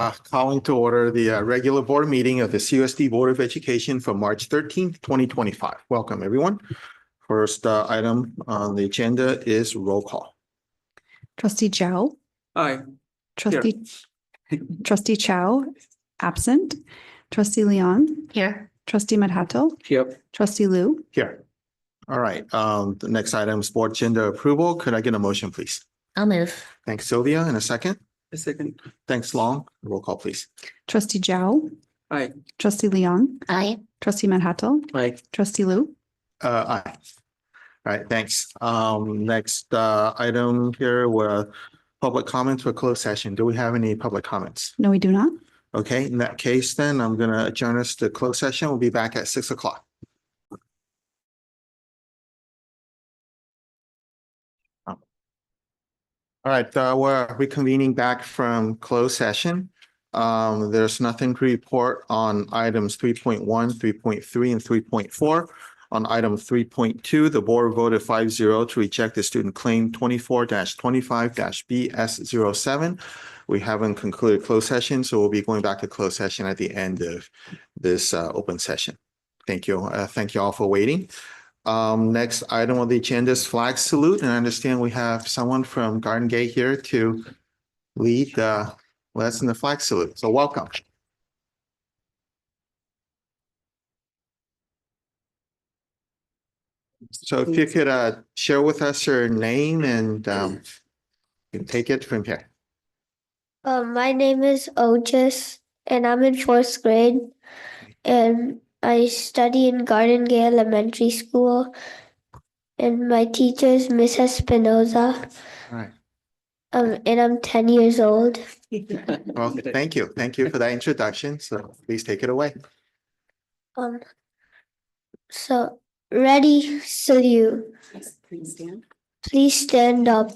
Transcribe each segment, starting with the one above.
Calling to order the regular board meeting of the CUSD Board of Education for March 13th, 2025. Welcome, everyone. First item on the agenda is roll call. Trustee Zhao. Aye. Trustee Chow, absent. Trustee Leon. Here. Trustee Madhato. Yep. Trustee Liu. Here. All right. The next item is board agenda approval. Could I get a motion, please? I'll move. Thanks, Sylvia. In a second. A second. Thanks, Long. Roll call, please. Trustee Zhao. Aye. Trustee Leon. Aye. Trustee Madhato. Aye. Trustee Liu. Aye. All right, thanks. Next item here were public comments for closed session. Do we have any public comments? No, we do not. Okay, in that case, then I'm going to adjourn us to closed session. We'll be back at 6 o'clock. All right, we're reconvening back from closed session. There's nothing to report on items 3.1, 3.3, and 3.4. On item 3.2, the board voted 5-0 to reject the student claim 24-25-BS07. We haven't concluded closed session, so we'll be going back to closed session at the end of this open session. Thank you. Thank you all for waiting. Next item on the agenda is flag salute, and I understand we have someone from Garden Gate here to lead us in the flag salute. So welcome. So if you could share with us your name and you can take it from here. My name is Otis, and I'm in 4th grade, and I study in Garden Gate Elementary School, and my teacher is Miss Espinoza. All right. And I'm 10 years old. Well, thank you. Thank you for that introduction. So please take it away. So ready, salute. Please stand. Please stand up.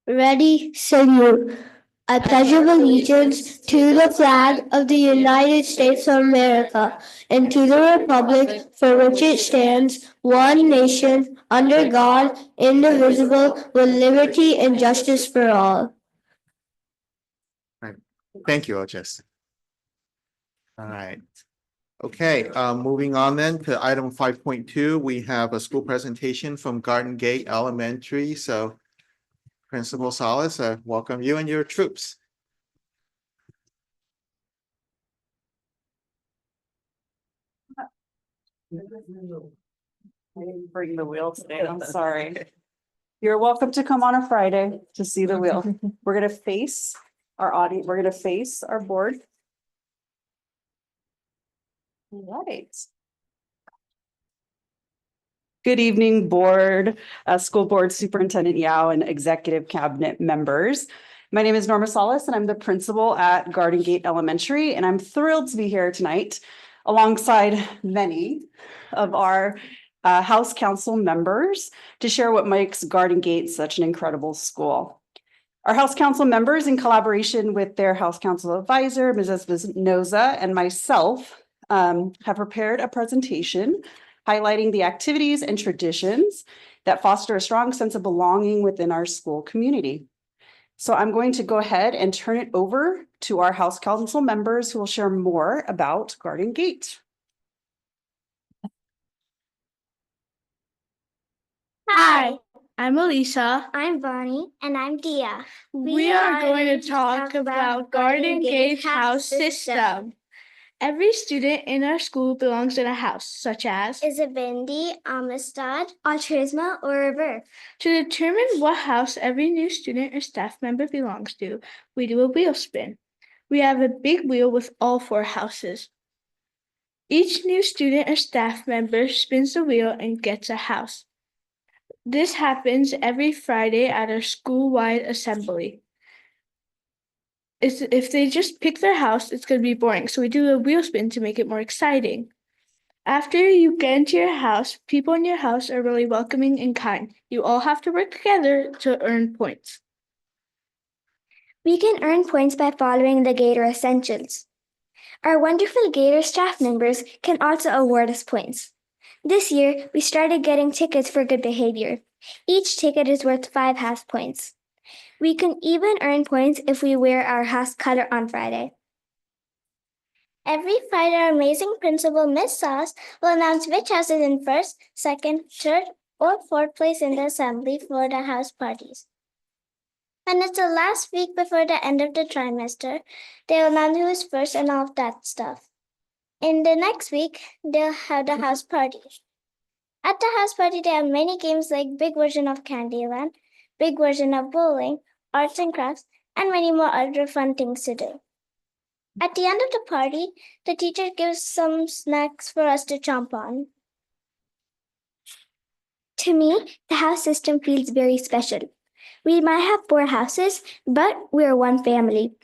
Ready, salute. I pledge allegiance to the flag of the United States of America and to the republic for which it stands, one nation, under God, indivisible, with liberty and justice for all. Thank you, Otis. All right. Okay, moving on then to item 5.2, we have a school presentation from Garden Gate Elementary. So Principal Salas, I welcome you and your troops. I didn't bring the wheel today, I'm sorry. You're welcome to come on a Friday to see the wheel. We're gonna face our audience, we're gonna face our board. All right. Good evening, board, school board superintendent Yao and executive cabinet members. My name is Norma Salas and I'm the principal at Garden Gate Elementary, and I'm thrilled to be here tonight alongside many of our House Council members to share what makes Garden Gate such an incredible school. Our House Council members, in collaboration with their House Council advisor, Mrs. Espinoza, and myself, have prepared a presentation highlighting the activities and traditions that foster a strong sense of belonging within our school community. So I'm going to go ahead and turn it over to our House Council members who will share more about Garden Gate. Hi, I'm Elisa. I'm Bonnie. And I'm Dia. We are going to talk about Garden Gate House System. Every student in our school belongs in a house, such as Isabindi, Amistad, Altruisma, or River. To determine what house every new student or staff member belongs to, we do a wheel spin. We have a big wheel with all 4 houses. Each new student or staff member spins the wheel and gets a house. This happens every Friday at our school-wide assembly. If they just pick their house, it's going to be boring. So we do a wheel spin to make it more exciting. After you get into your house, people in your house are really welcoming and kind. You all have to work together to earn points. We can earn points by following the Gator Essentials. Our wonderful Gator staff members can also award us points. This year, we started getting tickets for good behavior. Each ticket is worth 5 house points. We can even earn points if we wear our house color on Friday. Every Friday, our amazing principal, Miss Sauce, will announce which house is in first, second, third, or fourth place in the assembly for the house parties. When it's the last week before the end of the trimester, they'll announce who is first and all of that stuff. In the next week, they'll have the house party. At the house party, they have many games like big version of Candyland, big version of bowling, arts and crafts, and many more other fun things to do. At the end of the party, the teacher gives some snacks for us to chomp on. To me, the house system feels very special. We might have 4 houses, but we're one family.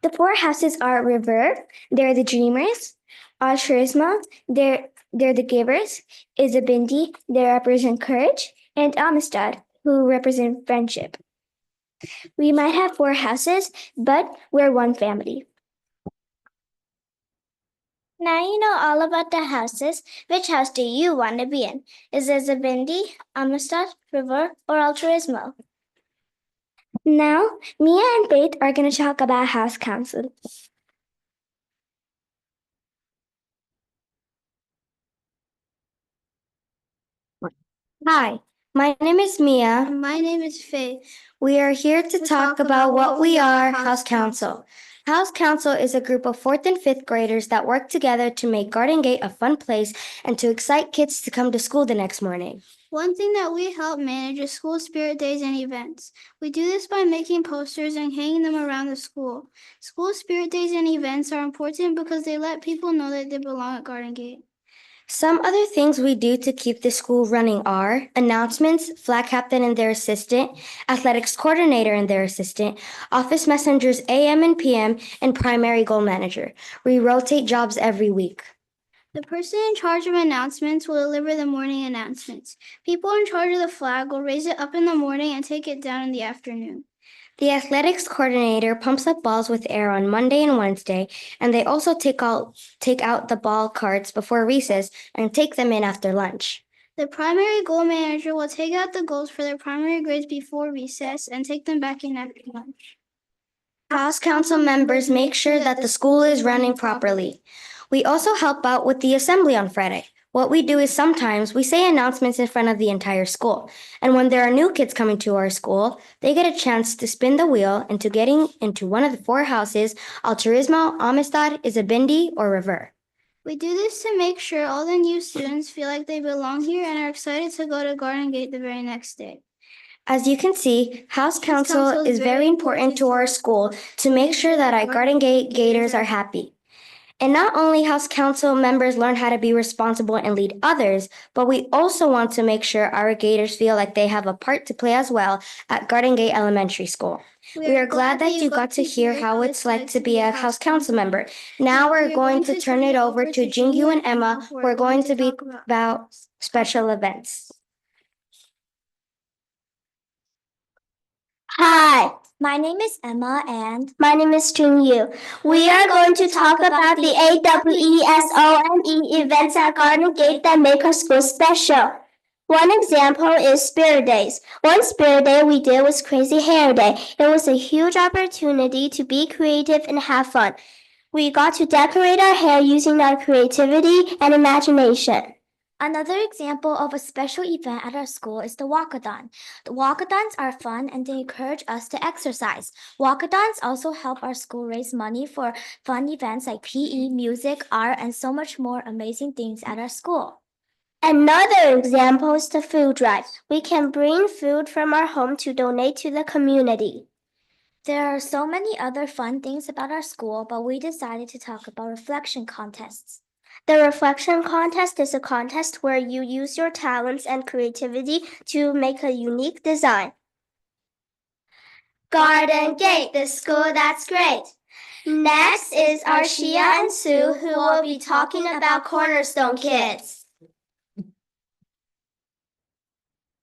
The 4 houses are River, they're the dreamers, Altruismo, they're the givers, Isabindi, they represent courage, and Amistad, who represent friendship. We might have 4 houses, but we're one family. Now you know all about the houses. Which house do you want to be in? Is it Zabindi, Amistad, River, or Altruismo? Now, Mia and Faith are going to talk about house council. Hi, my name is Mia. And my name is Faith. We are here to talk about what we are, House Council. House Council is a group of 4th and 5th graders that work together to make Garden Gate a fun place and to excite kids to come to school the next morning. One thing that we help manage is school spirit days and events. We do this by making posters and hanging them around the school. School spirit days and events are important because they let people know that they belong at Garden Gate. Some other things we do to keep the school running are announcements, flag captain and their assistant, athletics coordinator and their assistant, office messengers AM and PM, and primary goal manager. We rotate jobs every week. The person in charge of announcements will deliver the morning announcements. People in charge of the flag will raise it up in the morning and take it down in the afternoon. The athletics coordinator pumps up balls with air on Monday and Wednesday, and they also take out the ball carts before recess and take them in after lunch. The primary goal manager will take out the goals for their primary grades before recess and take them back in after lunch. House Council members make sure that the school is running properly. We also help out with the assembly on Friday. What we do is sometimes we say announcements in front of the entire school. And when there are new kids coming to our school, they get a chance to spin the wheel into getting into one of the 4 houses, Altruismo, Amistad, Isabindi, or River. We do this to make sure all the new students feel like they belong here and are excited to go to Garden Gate the very next day. As you can see, House Council is very important to our school to make sure that our Garden Gate Gators are happy. And not only House Council members learn how to be responsible and lead others, but we also want to make sure our Gators feel like they have a part to play as well at Garden Gate Elementary School. We are glad that you got to hear how it's like to be a House Council member. Now we're going to turn it over to Jingyu and Emma, who are going to be about special events. Hi, my name is Emma and my name is Jingyu. We are going to talk about the AWESOME events at Garden Gate that make our school special. One example is Spirit Days. One Spirit Day we did was Crazy Hair Day. It was a huge opportunity to be creative and have fun. We got to decorate our hair using our creativity and imagination. Another example of a special event at our school is the walkathon. The walkathons are fun and they encourage us to exercise. Walkathons also help our school raise money for fun events like PE, music, art, and so much more amazing things at our school. Another example is the food drive. We can bring food from our home to donate to the community. There are so many other fun things about our school, but we decided to talk about reflection contests. The reflection contest is a contest where you use your talents and creativity to make a unique design. Garden Gate, the school that's great. Next is Arshia and Sue, who will be talking about Cornerstone Kids.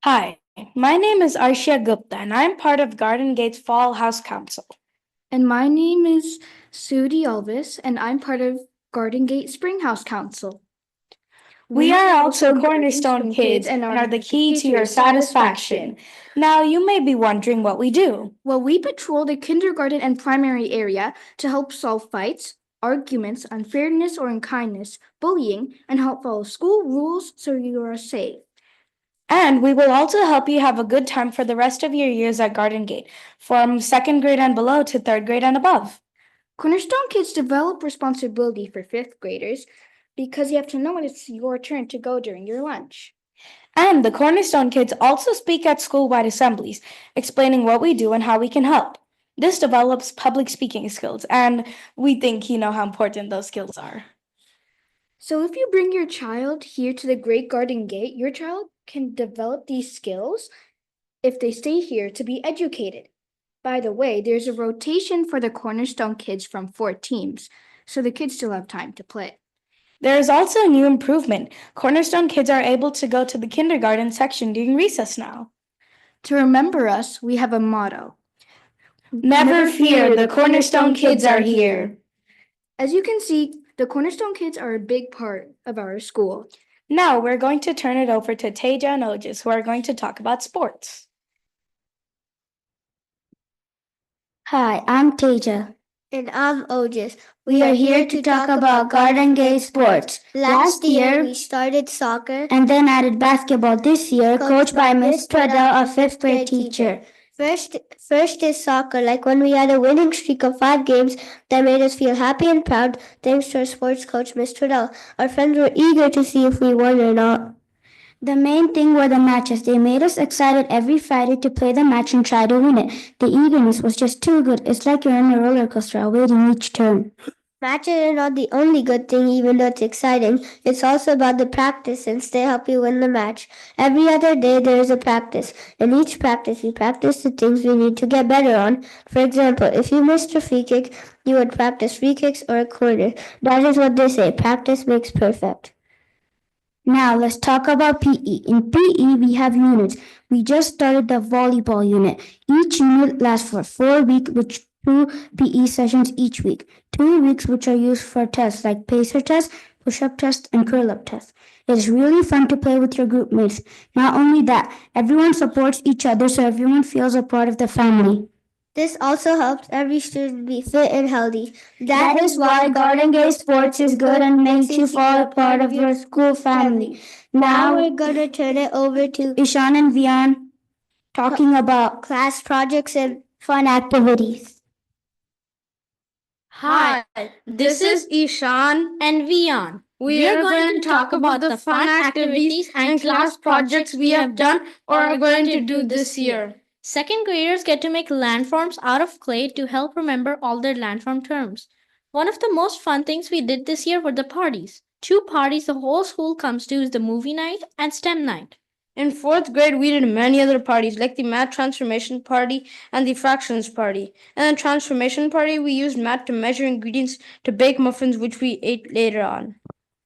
Hi, my name is Arshia Gupta and I'm part of Garden Gate's Fall House Council. And my name is Sue Alvis, and I'm part of Garden Gate Spring House Council. We are also Cornerstone kids and are the key to your satisfaction. Now, you may be wondering what we do. Well, we patrol the kindergarten and primary area to help solve fights, arguments, unfairness or unkindness, bullying, and help follow school rules so you are safe. And we will also help you have a good time for the rest of your years at Garden Gate, from second grade and below to third grade and above. Cornerstone Kids develop responsibility for fifth graders because you have to know when it's your turn to go during your lunch. And the Cornerstone kids also speak at school-wide assemblies, explaining what we do and how we can help. This develops public speaking skills, and we think you know how important those skills are. So if you bring your child here to the Great Garden Gate, your child can develop these skills if they stay here to be educated. By the way, there's a rotation for the Cornerstone kids from 4 teams, so the kids still have time to play. There is also a new improvement. Cornerstone kids are able to go to the kindergarten section during recess now. To remember us, we have a motto. Never fear, the Cornerstone kids are here. As you can see, the Cornerstone kids are a big part of our school. Now we're going to turn it over to Teja and Otis, who are going to talk about sports. Hi, I'm Teja. And I'm Otis. We are here to talk about Garden Gate sports. Last year, we started soccer. And then added basketball this year, coached by Miss Treadell, a fifth grade teacher. First is soccer, like when we had a winning streak of 5 games that made us feel happy and proud, thanks to our sports coach, Miss Treadell. Our friends were eager to see if we won or not. The main thing were the matches. They made us excited every Friday to play the match and try to win it. The eagerness was just too good. It's like you're on a roller coaster awaiting each turn. Matches are not the only good thing, even though it's exciting. It's also about the practice, since they help you win the match. Every other day there is a practice. In each practice, we practice the things we need to get better on. For example, if you missed a free kick, you would practice free kicks or a corner. That is what they say, practice makes perfect. Now let's talk about PE. In PE, we have units. We just started the volleyball unit. Each unit lasts for 4 weeks, with 2 PE sessions each week. 2 weeks which are used for tests like pacer tests, push-up tests, and curl-up tests. It is really fun to play with your group mates. Not only that, everyone supports each other so everyone feels a part of the family. This also helps every student be fit and healthy. That is why Garden Gate Sports is good and makes you feel a part of your school family. Now we're gonna turn it over to Ishan and Vian talking about class projects and fun activities. Hi, this is Ishan and Vian. We are going to talk about the fun activities and class projects we have done or are going to do this year. Second graders get to make landforms out of clay to help remember all their landform terms. One of the most fun things we did this year were the parties. 2 parties the whole school comes to is the movie night and STEM night. In 4th grade, we did many other parties like the math transformation party and the fractions party. And the transformation party, we used math to measure ingredients to bake muffins, which we ate later on.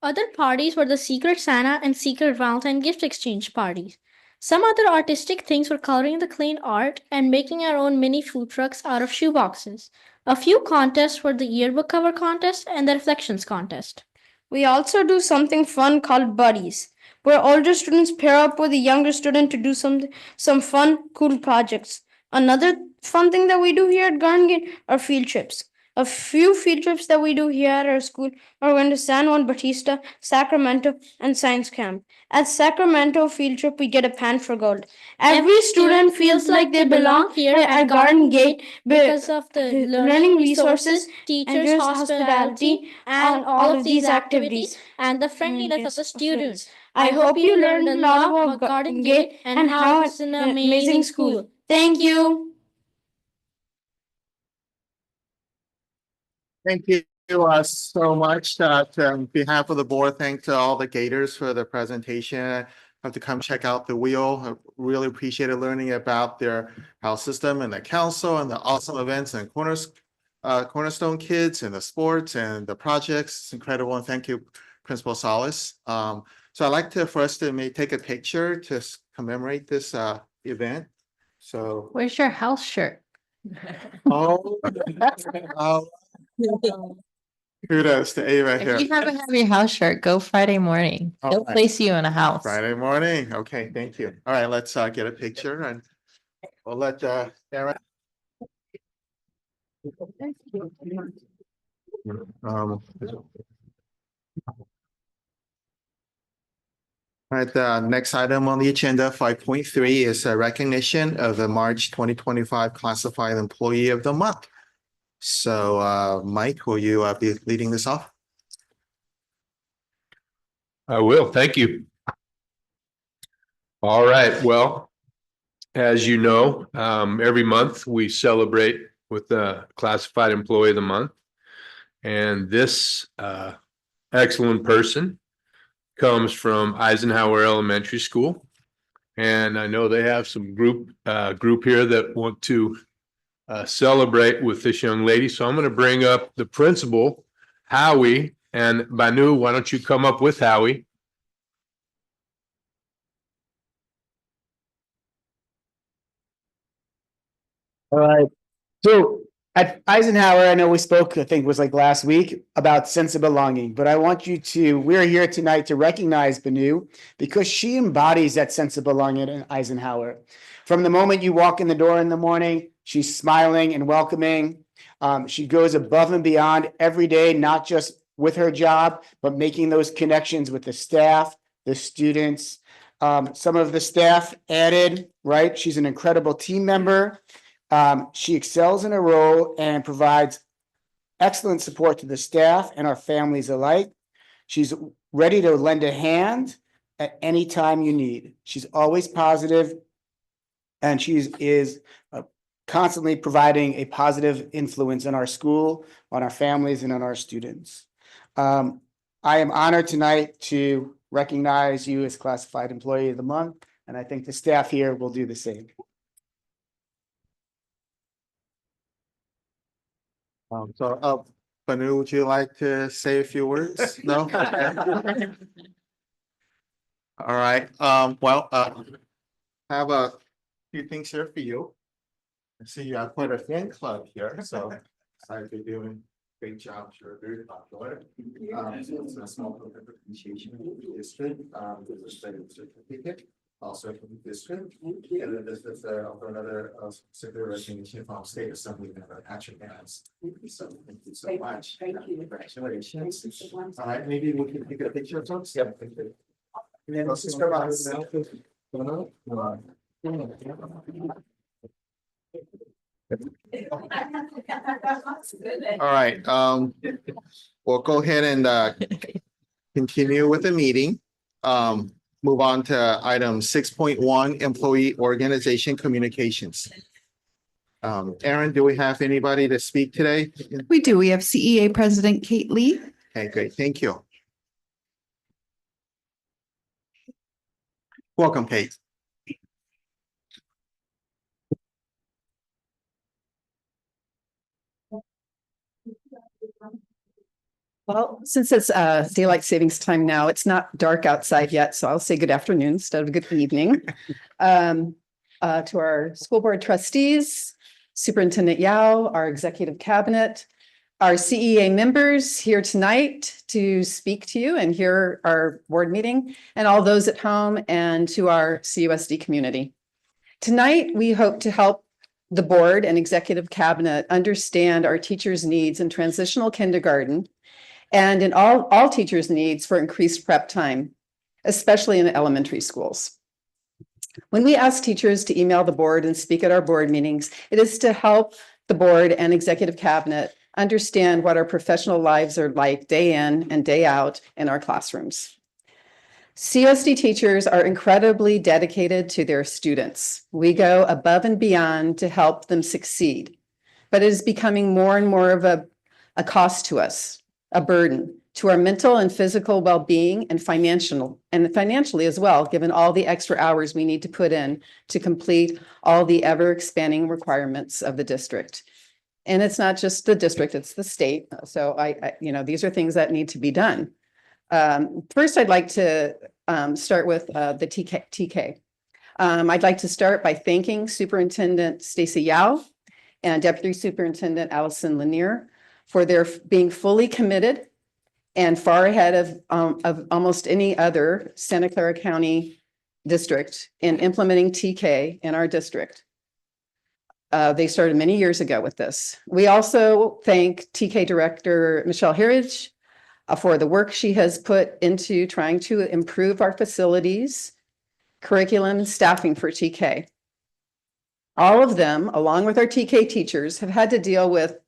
Other parties were the Secret Santa and Secret Valentine gift exchange parties. Some other artistic things were coloring the clay art and making our own mini food trucks out of shoeboxes. A few contests were the yearbook cover contest and the reflections contest. We also do something fun called buddies, where older students pair up with a younger student to do some fun, cool projects. Another fun thing that we do here at Garden Gate are field trips. A few field trips that we do here at our school are going to San Juan Bautista, Sacramento, and Science Camp. At Sacramento field trip, we get a pan for gold. Every student feels like they belong here at Garden Gate because of the learning resources, teachers' hospitality, and all of these activities, and the friendliness of the students. I hope you learned a lot about Garden Gate and how it's an amazing school. Thank you. Thank you so much. On behalf of the board, thanks to all the Gators for the presentation. Have to come check out the wheel. I really appreciated learning about their house system and the council and the awesome events and Cornerstone Kids and the sports and the projects. It's incredible. And thank you, Principal Salas. So I'd like for us to take a picture to commemorate this event. So. Where's your house shirt? Oh. Kudos to Ava If here. you haven't have your house shirt, go Friday morning. All They'll right. place you in a house. Friday morning. Okay, thank you. All right, let's get a picture and we'll let Aaron. All right, the next item on the agenda, 5.3, is a recognition of the March 2025 Classified Employee of the Month. So, Mike, will you be leading this off? I will. Thank you. All right. Well, as you know, every month we celebrate with the Classified Employee of the Month. And this excellent person comes from Eisenhower Elementary School. And I know they have some group here that want to celebrate with this young lady. So I'm going to bring up the principal, Howie. And Banu, why don't you come up with Howie? All right. So at Eisenhower, I know we spoke, I think it was like last week, about sense of belonging, but we're here tonight to recognize Banu because she embodies that sense of belonging in Eisenhower. From the moment you walk in the door in the morning, she's smiling and welcoming. She goes above and beyond every day, not just with her job, but making those connections with the staff, the students. Some of the staff added, right? She's an incredible team member. She excels in her role and provides excellent support to the staff and our families alike. She's ready to lend a hand at any time you need. She's always positive, and she is constantly providing a positive influence in our school, on our families, and on our students. I am honored tonight to recognize you as Classified Employee of the Month, and I think the staff here will do the same. Banu, would you like to say a few words? No? All right, have a few things here for you. I see you have quite a fan club here, so excited you're doing a great job. You're very popular. It's a small group of appreciation of the district, this is a certificate. Also from the district, and then this is another severe recognition from State Assembly member Patrick Hands. So thank you so much. Thank you. Congratulations. All right, maybe we can take a picture of folks. Yep. Thank you. And then this is from us. All right, we'll go ahead and continue with the meeting. Move on to item 6.1, employee organization communications. Aaron, do we have anybody to speak today? We do. We have CEA President Kate Lee. Okay, great. Thank you. Welcome, Kate. Well, since it's daylight savings time now, it's not dark outside yet, so I'll say good afternoon instead of good evening. To our school board trustees, Superintendent Yao, our executive cabinet, our CEA members here tonight to speak to you and hear our board meeting, and all those at home, and to our CUSD community. Tonight, we hope to help the board and executive cabinet understand our teachers' needs in transitional kindergarten and in all teachers' needs for increased prep time, especially in elementary schools. When we ask teachers to email the board and speak at our board meetings, it is to help the board and executive cabinet understand what our professional lives are like day in and day out in our classrooms. CUSD teachers are incredibly dedicated to their students. We go above and beyond to help them succeed, but it is becoming more and more of a cost to us, a burden to our mental and physical well-being and financially as well, given all the extra hours we need to put in to complete all the ever-expanding requirements of the district. And it's not just the district, it's the state. So these are things that need to be done. First, I'd like to start with the TK. I'd like to start by thanking Superintendent Stacy Yao and Deputy Superintendent Allison Lanier for their being fully committed and far ahead of almost any other Santa Clara County district in implementing TK in our district. They started many years ago with this. We also thank TK Director Michelle Herridge for the work she has put into trying to improve our facilities, curriculum, and staffing for TK. All of them, along with our TK teachers, have had to deal with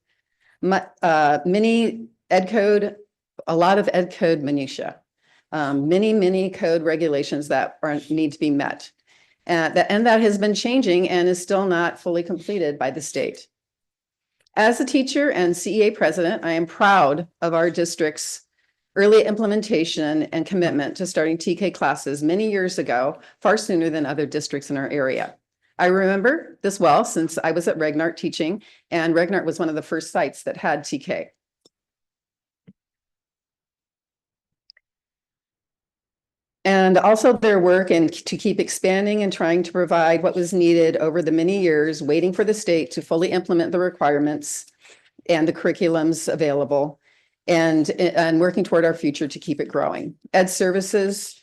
many ed code, a lot of ed code minutia, many code regulations that need to be met. And that has been changing and is still not fully completed by the state. As a teacher and CEA president, I am proud of our district's early implementation and commitment to starting TK classes many years ago, far sooner than other districts in our area. I remember this well since I was at Regnart teaching, and Regnart was one of the first sites that had TK. And also their work and to keep expanding and trying to provide what was needed over the many years, waiting for the state to fully implement the requirements and the curriculums available, and working toward our future to keep it growing. Ed Services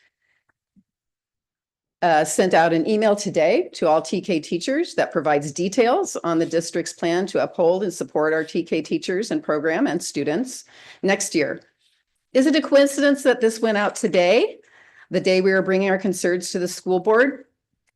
sent out an email today to all TK teachers that provides details on the district's plan to uphold and support our TK teachers and program and students next year. Is it a coincidence that this went out today, the day we were bringing our concerns to the school board?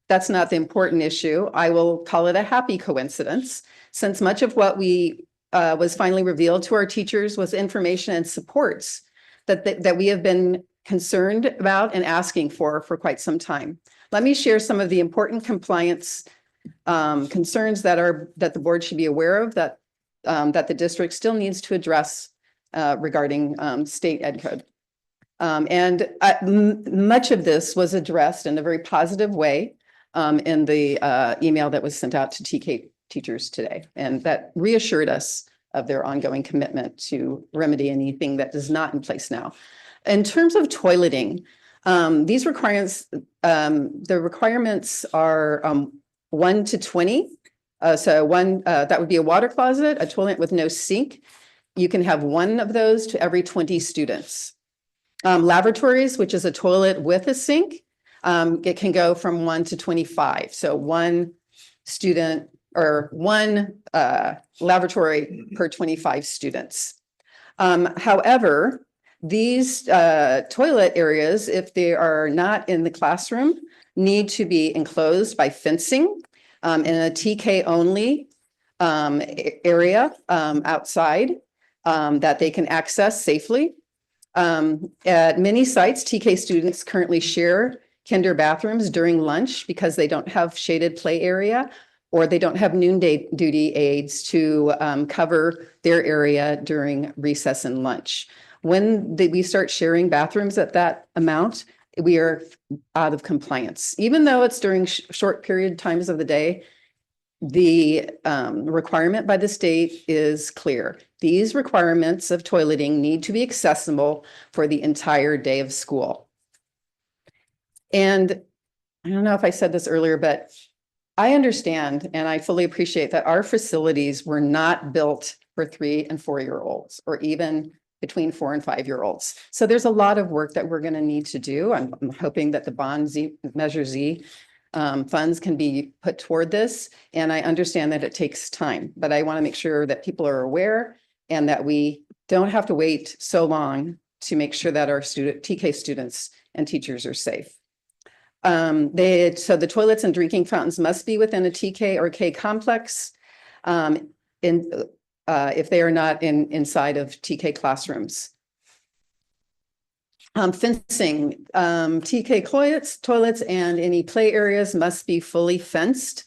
That's not the important issue. I will call it a happy coincidence, since much of what we was finally revealed to our teachers was information and supports that we have been concerned about and asking for quite some time. Let me share some of the important compliance concerns that the board should be aware of that the district still needs to address regarding state ed code. Much of this was addressed in a very positive way in the email that was sent out to TK teachers today, and that reassured us of their ongoing commitment to remedy anything that is not in place now. In terms of toileting, these requirements, the requirements are 1 to 20. So one, that would be a water closet, a toilet with no sink. You can have one of those to every 20 students. Lavatories, which is a toilet with a sink, it can go from 1 to 25. So one student or one lavatory per 25 students. However, these toilet areas, if they are not in the classroom, need to be enclosed by fencing in a TK only area outside that they can access safely. At many sites, TK students currently share kinder bathrooms during lunch because they don't have shaded play area, or they don't have noonday duty aides to cover their area during recess and lunch. When we start sharing bathrooms at that amount, we are out of compliance. Even though it's during short period times of the day, the requirement by the state is clear. These requirements of toileting need to be accessible for the entire day of school. And I don't know if I said this earlier, but I understand and I fully appreciate that our facilities were not built for 3 and 4-year-olds, or even between 4 and 5-year-olds. So there's a lot of work that we're going to need to do. I'm hoping that the Measure Z funds can be put toward this. And I understand that it takes time, but I want to make sure that people are aware and that we don't have to wait so long to make sure that our TK students and teachers are safe. So the toilets and drinking fountains must be within a TK or K complex if they are not inside of TK classrooms. Fencing, TK toilets and any play areas must be fully fenced.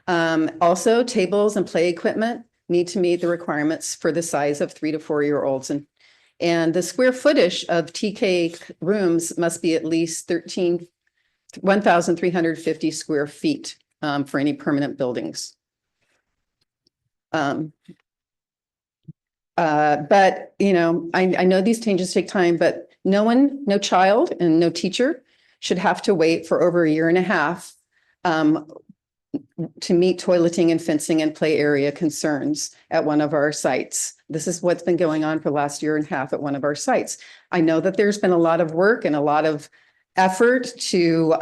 Also, tables and play equipment need to meet the requirements for the size of 3 to 4-year-olds. And the square footage of TK rooms must be at least 1,350 square feet for any permanent buildings. But, you know, I know these changes take time, but no child and no teacher should have to wait for over 1.5 years to meet toileting and fencing and play area concerns at one of our sites. This is what's been going on for the last year and a half at one of our sites. I know that there's been a lot of work and a lot of effort to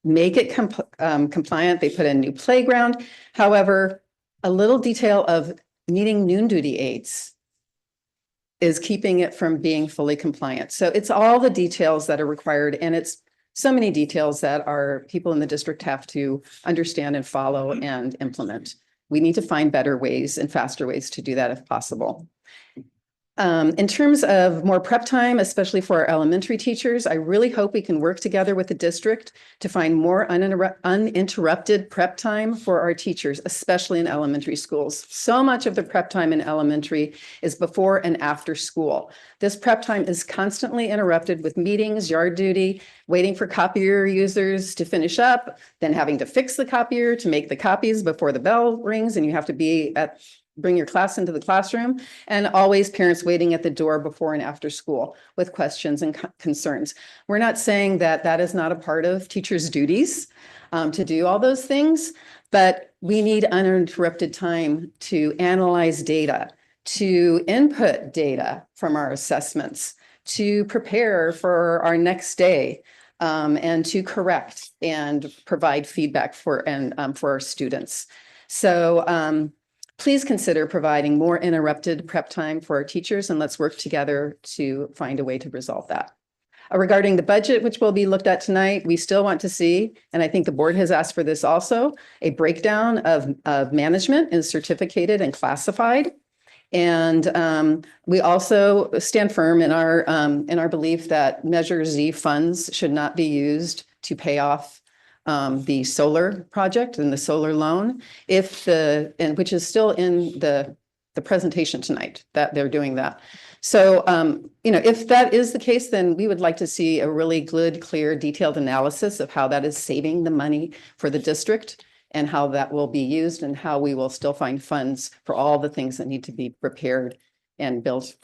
make it compliant. They put in new playground. However, a little detail of needing noon duty aids is keeping it from being fully compliant. So it's all the details that are required, and it's so many details that our people in the district have to understand and follow and implement. We need to find better ways and faster ways to do that if possible. In terms of more prep time, especially for our elementary teachers, I really hope we can work together with the district to find more uninterrupted prep time for our teachers, especially in elementary schools. So much of the prep time in elementary is before and after school. This prep time is constantly interrupted with meetings, yard duty, waiting for copier users to finish up, then having to fix the copier to make the copies before the bell rings and you have to bring your class into the classroom, and always parents waiting at the door before and after school with questions and concerns. We're not saying that that is not a part of teachers' duties to do all those things, but we need uninterrupted time to analyze data, to input data from our assessments, to prepare for our next day, and to correct and provide feedback for our students. So please consider providing more uninterrupted prep time for our teachers, and let's work together to find a way to resolve that. Regarding the budget, which will be looked at tonight, we still want to see, and I think the board has asked for this also, a breakdown of management and certificated and classified. And we also stand firm in our belief that Measure Z funds should not be used to pay off the solar project and the solar loan, which is still in the presentation tonight that they're doing that. So, if that is the case, then we would like to see a really good, clear, detailed analysis of how that is saving the money for the district and how that will be used and how we will still find funds for all the things that need to be prepared and built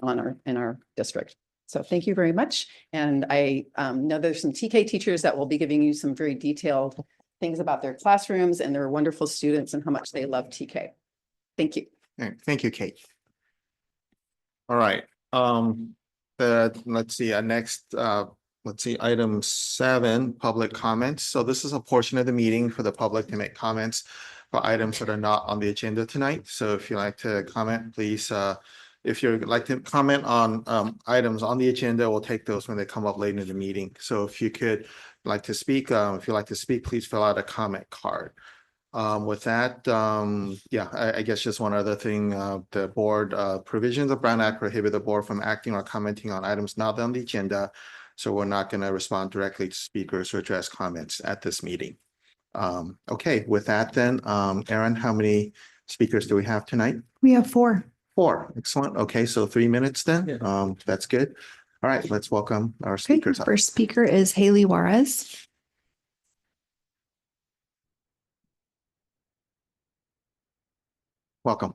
in our district. So thank you very much. And I know there's some TK teachers that will be giving you some very detailed things about their classrooms and their wonderful students and how much they love TK. Thank you. Thank you, Kate. All right. Let's see, item 7, public comments. So this is a portion of the meeting for the public to make comments for items that are not on the agenda tonight. So if you'd like to comment, please, if you'd like to comment on items on the agenda, we'll take those when they come up later in the meeting. So if you'd like to speak, please fill out a comment card. With that, I guess just one other thing, the board provisions of Brown Act prohibit the board from acting or commenting on items not on the agenda. So we're not going to respond directly to speakers or address comments at this meeting. Okay, with that then, Erin, how many speakers do we have tonight? We have 4. 4, excellent. Okay, so 3 minutes then. That's good. All right, let's welcome our speakers. First speaker is Haley Juarez. Welcome.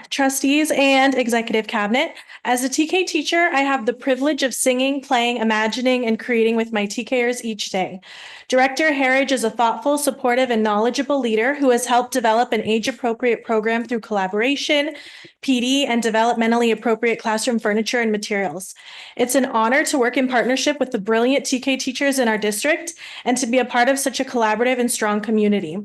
Trustees and executive cabinet. As a TK teacher, I have the privilege of singing, playing, imagining, and creating with my TKers each day. Director Harridge is a thoughtful, supportive, and knowledgeable leader who has helped develop an age-appropriate program through collaboration, PD, and developmentally appropriate classroom furniture and materials. It's an honor to work in partnership with the brilliant TK teachers in our district and to be a part of such a collaborative and strong community.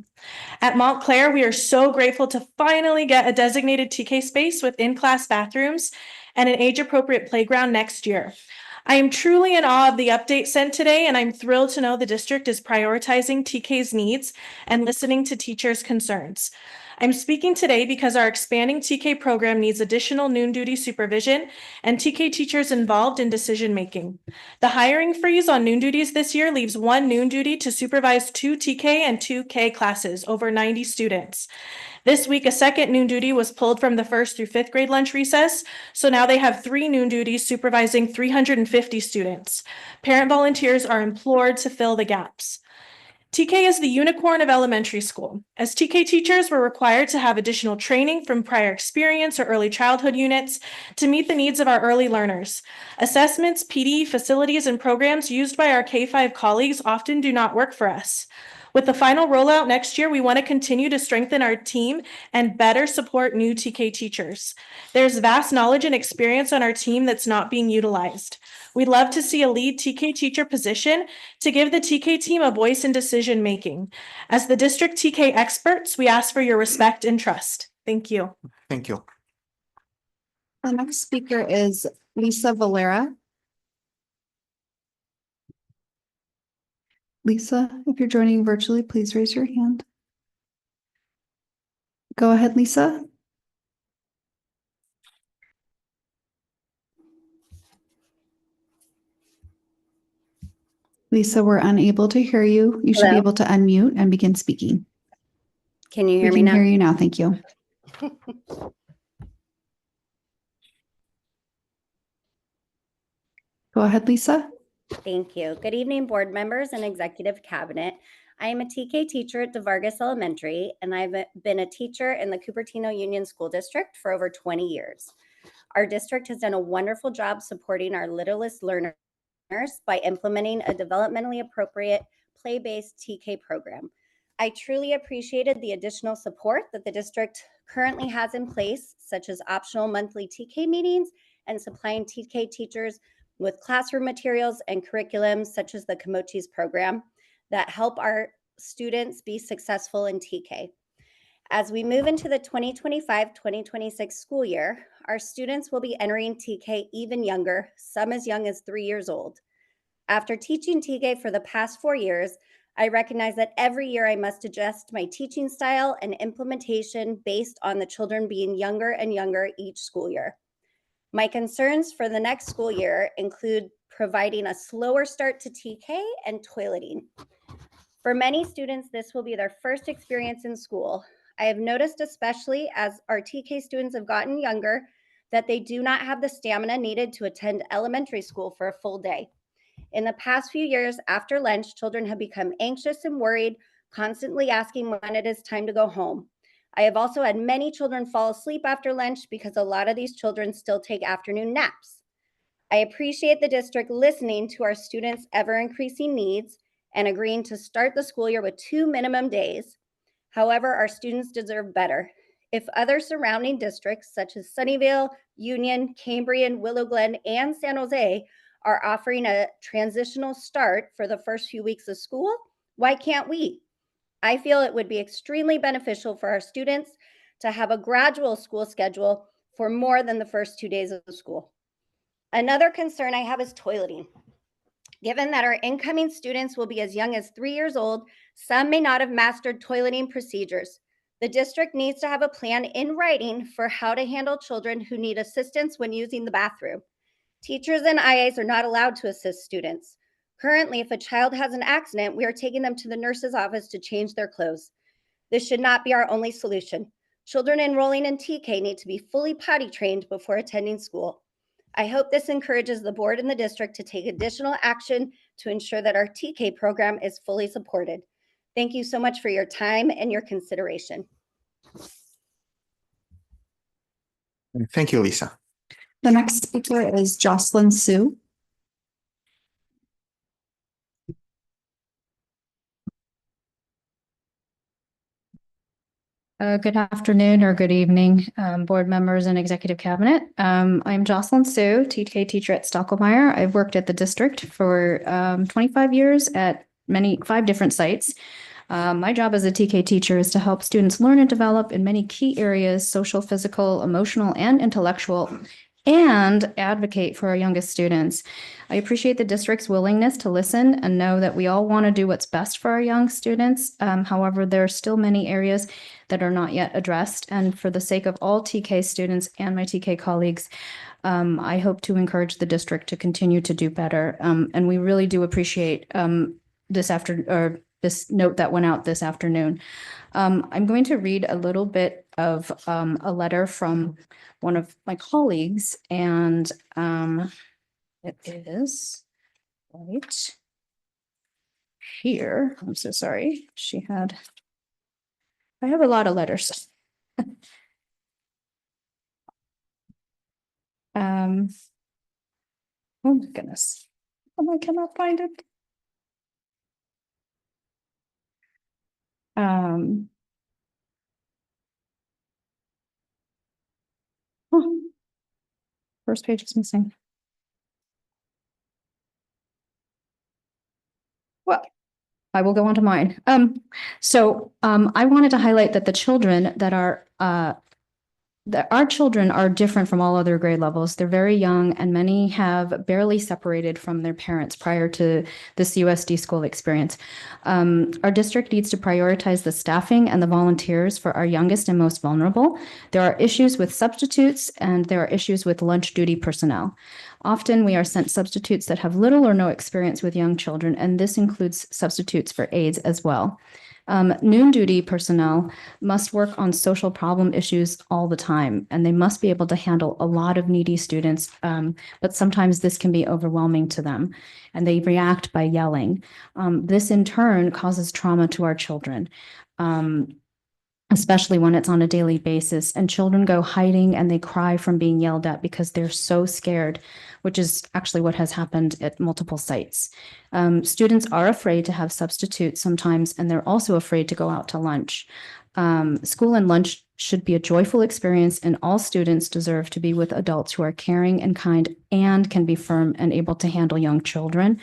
At Montclair, we are so grateful to finally get a designated TK space with in-class bathrooms and an age-appropriate playground next year. I am truly in awe of the update sent today, and I'm thrilled to know the district is prioritizing TK's needs and listening to teachers' concerns. I'm speaking today because our expanding TK program needs additional noon duty supervision and TK teachers involved in decision-making. The hiring freeze on noon duties this year leaves 1 noon duty to supervise 2 TK and 2 K classes, over 90 students. This week, a second noon duty was pulled from the 1st through 5th grade lunch recess, so now they have 3 noon duties supervising 350 students. Parent volunteers are implored to fill the gaps. TK is the unicorn of elementary school. As TK teachers, we're required to have additional training from prior experience or early childhood units to meet the needs of our early learners. Assessments, PD, facilities, and programs used by our K-5 colleagues often do not work for us. With the final rollout next year, we want to continue to strengthen our team and better support new TK teachers. There's vast knowledge and experience on our team that's not being utilized. We'd love to see a lead TK teacher position to give the TK team a voice in decision making. As the district TK experts, we ask for your respect and trust. Thank you. Thank you. The next speaker is Lisa Valera. Lisa, if you're joining virtually, please raise your hand. Go ahead, Lisa. Lisa, we're unable to hear you. You should be Hello? able to unmute and begin speaking. Can you We hear me can now? hear you now. Thank you. Go ahead, Lisa. Thank you. Good evening, board members and executive cabinet. I am a TK teacher at DeVargas Elementary, and I've been a teacher in the Cupertino Union School District for over 20 years. Our district has done a wonderful job supporting our littlest learners by implementing a developmentally appropriate play-based TK program. I truly appreciated the additional support that the district currently has in place, such as optional monthly TK meetings and supplying TK teachers with classroom materials and curriculums such as the Komochis program that help our students be successful in TK. As we move into the 2025-2026 school year, our students will be entering TK even younger, some as young as 3 years old. After teaching TK for the past 4 years, I recognize that every year I must adjust my teaching style and implementation based on the children being younger and younger each school year. My concerns for the next school year include providing a slower start to TK and toileting. For many students, this will be their first experience in school. I have noticed, especially as our TK students have gotten younger, that they do not have the stamina needed to attend elementary school for a full day. In the past few years after lunch, children have become anxious and worried, constantly asking when it is time to go home. I have also had many children fall asleep after lunch because a lot of these children still take afternoon naps. I appreciate the district listening to our students' ever-increasing needs and agreeing to start the school year with 2 minimum days. However, our students deserve better. If other surrounding districts such as Sunnyvale, Union, Cambrian, Willow Glen, and San Jose are offering a transitional start for the first few weeks of school, why can't we? I feel it would be extremely beneficial for our students to have a gradual school schedule for more than the first 2 days of school. Another concern I have is toileting. Given that our incoming students will be as young as 3 years old, some may not have mastered toileting procedures. The district needs to have a plan in writing for how to handle children who need assistance when using the bathroom. Teachers and IAs are not allowed to assist students. Currently, if a child has an accident, we are taking them to the nurse's office to change their clothes. This should not be our only solution. Children enrolling in TK need to be fully potty trained before attending school. I hope this encourages the board and the district to take additional action to ensure that our TK program is fully supported. Thank you so much for your time and your consideration. Thank you, Lisa. The next speaker is Jocelyn Sue. Good afternoon or good evening, board members and executive cabinet. I'm Jocelyn Sue, TK teacher at Stockholmeyer. I've worked at the district for 25 years at 5 different sites. My job as a TK teacher is to help students learn and develop in many key areas: social, physical, emotional, and intellectual, and advocate for our youngest students. I appreciate the district's willingness to listen and know that we all want to do what's best for our young students. However, there are still many areas that are not yet addressed. And for the sake of all TK students and my TK colleagues, I hope to encourage the district to continue to do better. And we really do appreciate this note that went out this afternoon. I'm going to read a little bit of a letter from one of my colleagues, and it is right here. I'm so sorry. I have a lot of letters. Oh my goodness. I cannot find it. oh, first page is missing. Well, I will go on to mine. I wanted to highlight that the children that are that our children are different from all other grade levels. They're very young, and many have barely separated from their parents prior to this CUSD school experience. Our district needs to prioritize the staffing and the volunteers for our youngest and most vulnerable. There are issues with substitutes, and there are issues with lunch duty personnel. Often we are sent substitutes that have little or no experience with young children, and this includes substitutes for aides as well. Noon duty personnel must work on social problem issues all the time, and they must be able to handle a lot of needy students. But sometimes this can be overwhelming to them, and they react by yelling. This in turn causes trauma to our children. Especially when it's on a daily basis, and children go hiding and they cry from being yelled at because they're so scared, which is actually what has happened at multiple sites. Students are afraid to have substitutes sometimes, and they're also afraid to go out to lunch. School and lunch should be a joyful experience, and all students deserve to be with adults who are caring and kind and can be firm and able to handle young children.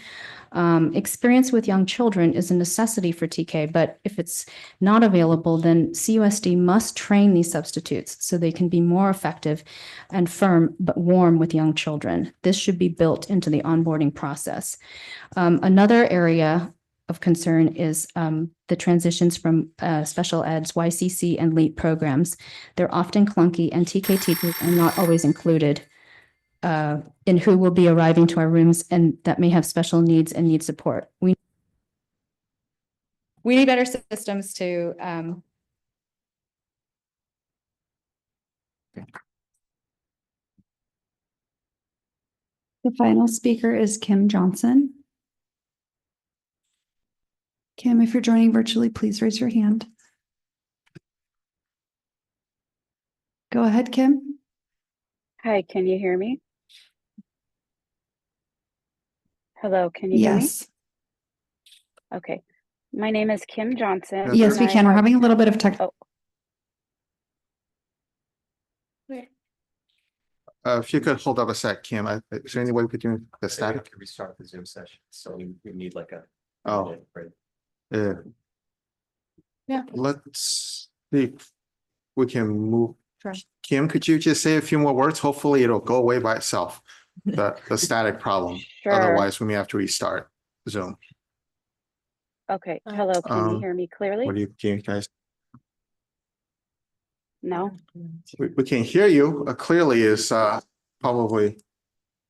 Experience with young children is a necessity for TK, but if it's not available, then CUSD must train these substitutes so they can be more effective and firm but warm with young children. This should be built into the onboarding process. Another area of concern is the transitions from special eds, YCC, and LEAP programs. They're often clunky, and TK teachers are not always included in who will be arriving to our rooms and that may have special needs and need support. We need better systems to The final speaker is Kim Johnson. Kim, if you're joining virtually, please raise your hand. Go ahead, Kim. Hi, can you hear me? Hello, can you hear me? Yes. Okay. My name is Kim Johnson. Yes, and we I can. We're have- having a little bit of tech. Oh, If you could hold up a sec, Kim, is there any way we could do the static? Restart the Zoom session, so we need like a. Oh. Yeah. Let's see if we can move. Sure. Kim, could you just say a few more words? Hopefully it'll go away by itself, the static problem. Sure. Otherwise, we may have to restart Zoom. okay. Hello, can you hear me clearly? What do you guys? No? We can hear you clearly is probably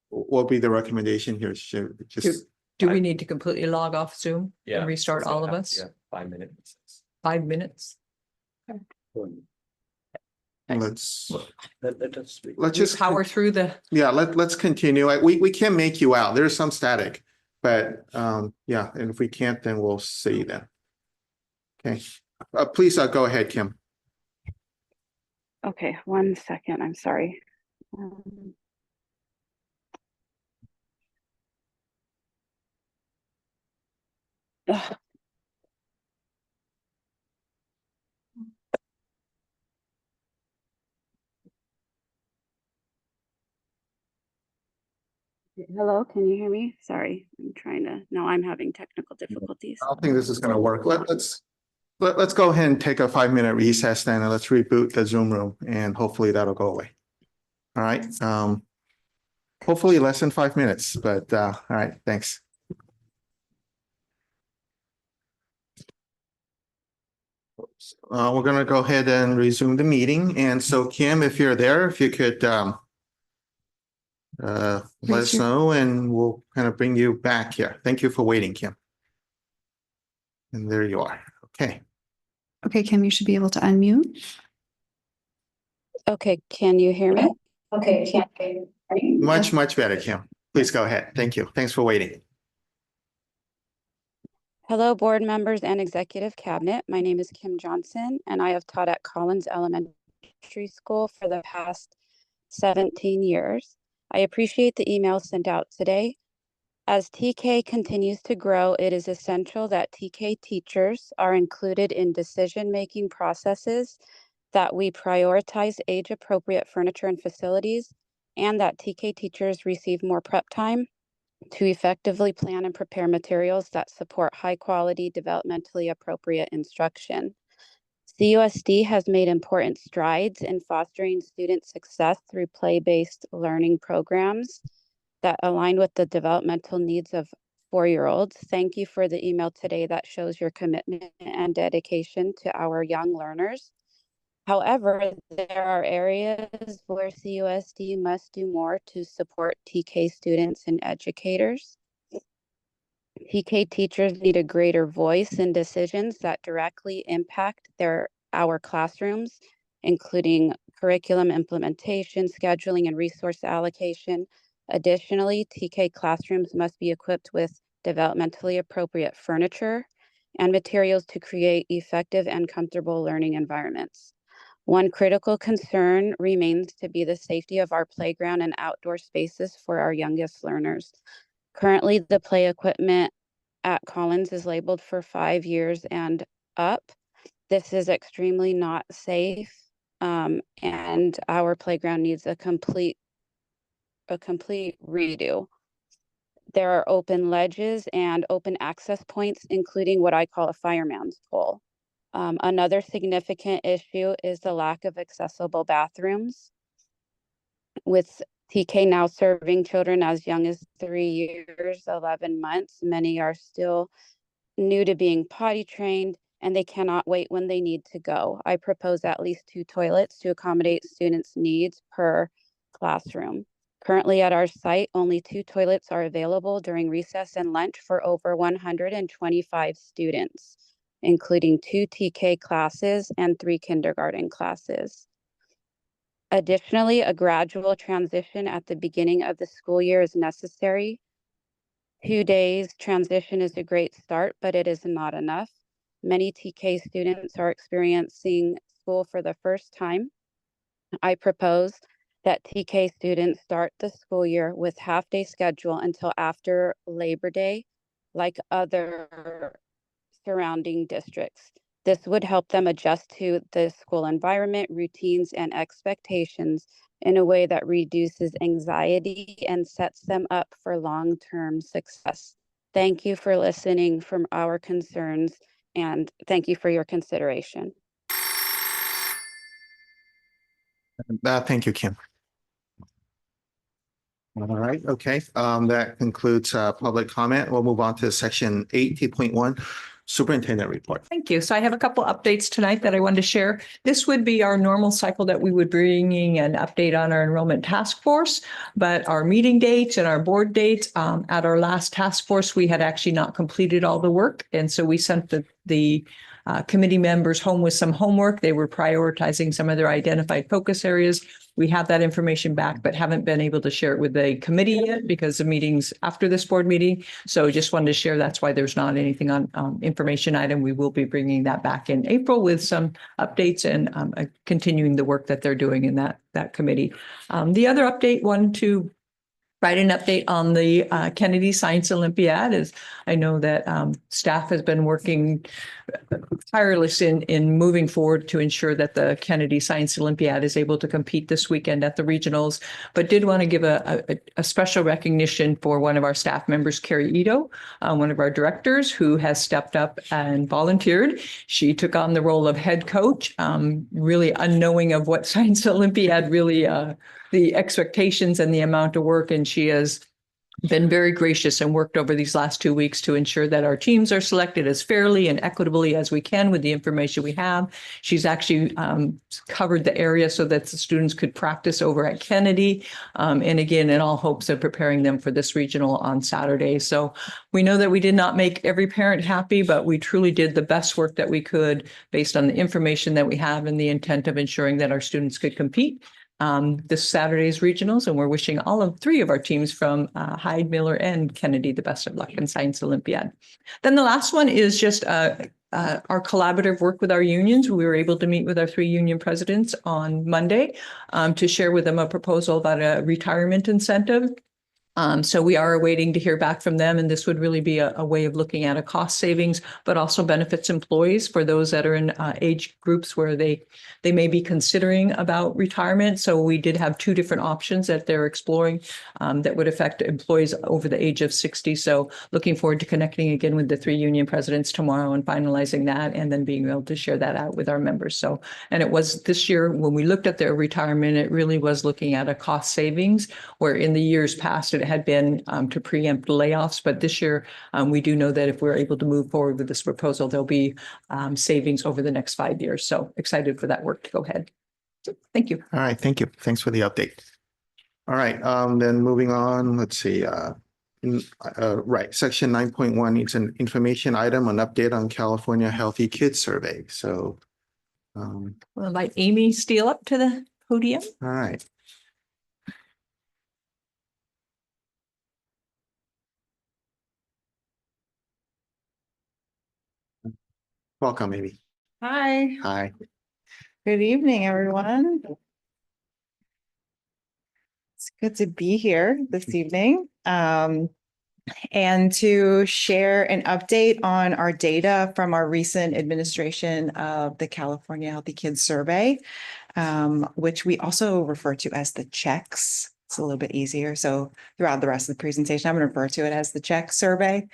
what will be the recommendation here? Should just Do we need to completely log off Zoom Yeah. and restart all of us? Yeah, 5 minutes. 5 minutes? let's Let's just Power through the. yeah, let's continue. We can make you out. There's some static, but yeah, and if we can't, then we'll see then. Okay, please go ahead, Kim. Okay, 1 second. I'm sorry. Ugh. Hello, can you hear me? Sorry, I'm trying to. No, I'm having technical difficulties. I don't think this is going to work. Let's go ahead and take a 5-minute recess then, and let's reboot the Zoom room, and hopefully that'll go away. All right. Hopefully less than 5 minutes, but all right. Thanks. We're going to go ahead and resume the meeting. And so, Kim, if you're there, if you could let us know, and we'll kind of bring you back here. Thank you for waiting, Kim. And there you are. Okay. Okay, Kim, you should be able to unmute. Okay, can you hear me? Okay. Much better, Kim. Please go ahead. Thank you. Thanks for waiting. Hello, board members and executive cabinet. My name is Kim Johnson, and I have taught at Collins Elementary School for the past 17 years. I appreciate the email sent out today. As TK continues to grow, it is essential that TK teachers are included in decision-making processes, that we prioritize age-appropriate furniture and facilities, and that TK teachers receive more prep time to effectively plan and prepare materials that support high-quality, developmentally appropriate instruction. CUSD has made important strides in fostering student success through play-based learning programs that align with the developmental needs of 4-year-olds. Thank you for the email today that shows your commitment and dedication to our young learners. However, there are areas where CUSD must do more to support TK students and educators. TK teachers need a greater voice in decisions that directly impact our classrooms, including curriculum implementation, scheduling, and resource allocation. Additionally, TK classrooms must be equipped with developmentally appropriate furniture and materials to create effective and comfortable learning environments. One critical concern remains to be the safety of our playground and outdoor spaces for our youngest learners. Currently, the play equipment at Collins is labeled for 5 years and up. This is extremely not safe, and our playground needs a complete redo. There are open ledges and open access points, including what I call a fireman's pole. Another significant issue is the lack of accessible bathrooms. With TK now serving children as young as 3 years, 11 months, many are still new to being potty trained, and they cannot wait when they need to go. I propose at least 2 toilets to accommodate students' needs per classroom. Currently at our site, only 2 toilets are available during recess and lunch for over 125 students, including 2 TK classes and 3 kindergarten classes. Additionally, a gradual transition at the beginning of the school year is necessary. 2 days transition is a great start, but it is not enough. Many TK students are experiencing school for the first time. I propose that TK students start the school year with half-day schedule until after Labor Day, like other surrounding districts. This would help them adjust to the school environment, routines, and expectations in a way that reduces anxiety and sets them up for long-term success. Thank you for listening from our concerns, and thank you for your consideration. Thank you, Kim. All right, okay. That concludes public comment. We'll move on to section 8.1, superintendent report. Thank you. So I have a couple updates tonight that I wanted to share. This would be our normal cycle that we would bring an update on our enrollment task force, but our meeting dates and our board dates, at our last task force, we had actually not completed all the work. And so we sent the committee members home with some homework. They were prioritizing some of their identified focus areas. We have that information back, but haven't been able to share it with the committee yet because the meeting's after this board meeting. So just wanted to share, that's why there's not anything on information item. We will be bringing that back in April with some updates and continuing the work that they're doing in that committee. The other update, one to write an update on the Kennedy Science Olympiad, is I know that staff has been working tireless in moving forward to ensure that the Kennedy Science Olympiad is able to compete this weekend at the regionals, but did want to give a special recognition for one of our staff members, Carrie Ito, one of our directors, who has stepped up and volunteered. She took on the role of head coach, really unknowing of what Science Olympiad really the expectations and the amount of work. And she has been very gracious and worked over these last 2 weeks to ensure that our teams are selected as fairly and equitably as we can with the information we have. She's actually covered the area so that the students could practice over at Kennedy. And again, in all hopes of preparing them for this regional on Saturday. So we know that we did not make every parent happy, but we truly did the best work that we could based on the information that we have and the intent of ensuring that our students could compete this Saturday's regionals, and we're wishing all 3 of our teams from Hyde, Miller, and Kennedy the best of luck in Science Olympiad. Then the last one is just our collaborative work with our unions. We were able to meet with our 3 union presidents on Monday to share with them a proposal about a retirement incentive. So we are waiting to hear back from them, and this would really be a way of looking at a cost savings, but also benefits employees for those that are in age groups where they may be considering about retirement. So we did have two different options that they're exploring that would affect employees over the age of 60. So looking forward to connecting again with the 3 union presidents tomorrow and finalizing that, and then being able to share that out with our members. So, and it was this year when we looked at their retirement, it really was looking at a cost savings, where in the years past it had been to preempt layoffs. But this year, we do know that if we're able to move forward with this proposal, there'll be savings over the next 5 years. So excited for that work to go ahead. So, thank you. All right, thank you. Thanks for the update. All right, then moving on, let's see. Right, section 9.1, it's an information item, an update on California Healthy Kids Survey. So we'll invite Amy Steele up to the podium. All right. Welcome, Amy. Hi. Hi. Good evening, everyone. It's good to be here this evening and to share an update on our data from our recent administration of the California Healthy Kids Survey, which we also refer to as the checks. It's a little bit easier. So throughout the rest of the presentation, I'm going to refer to it as the check survey.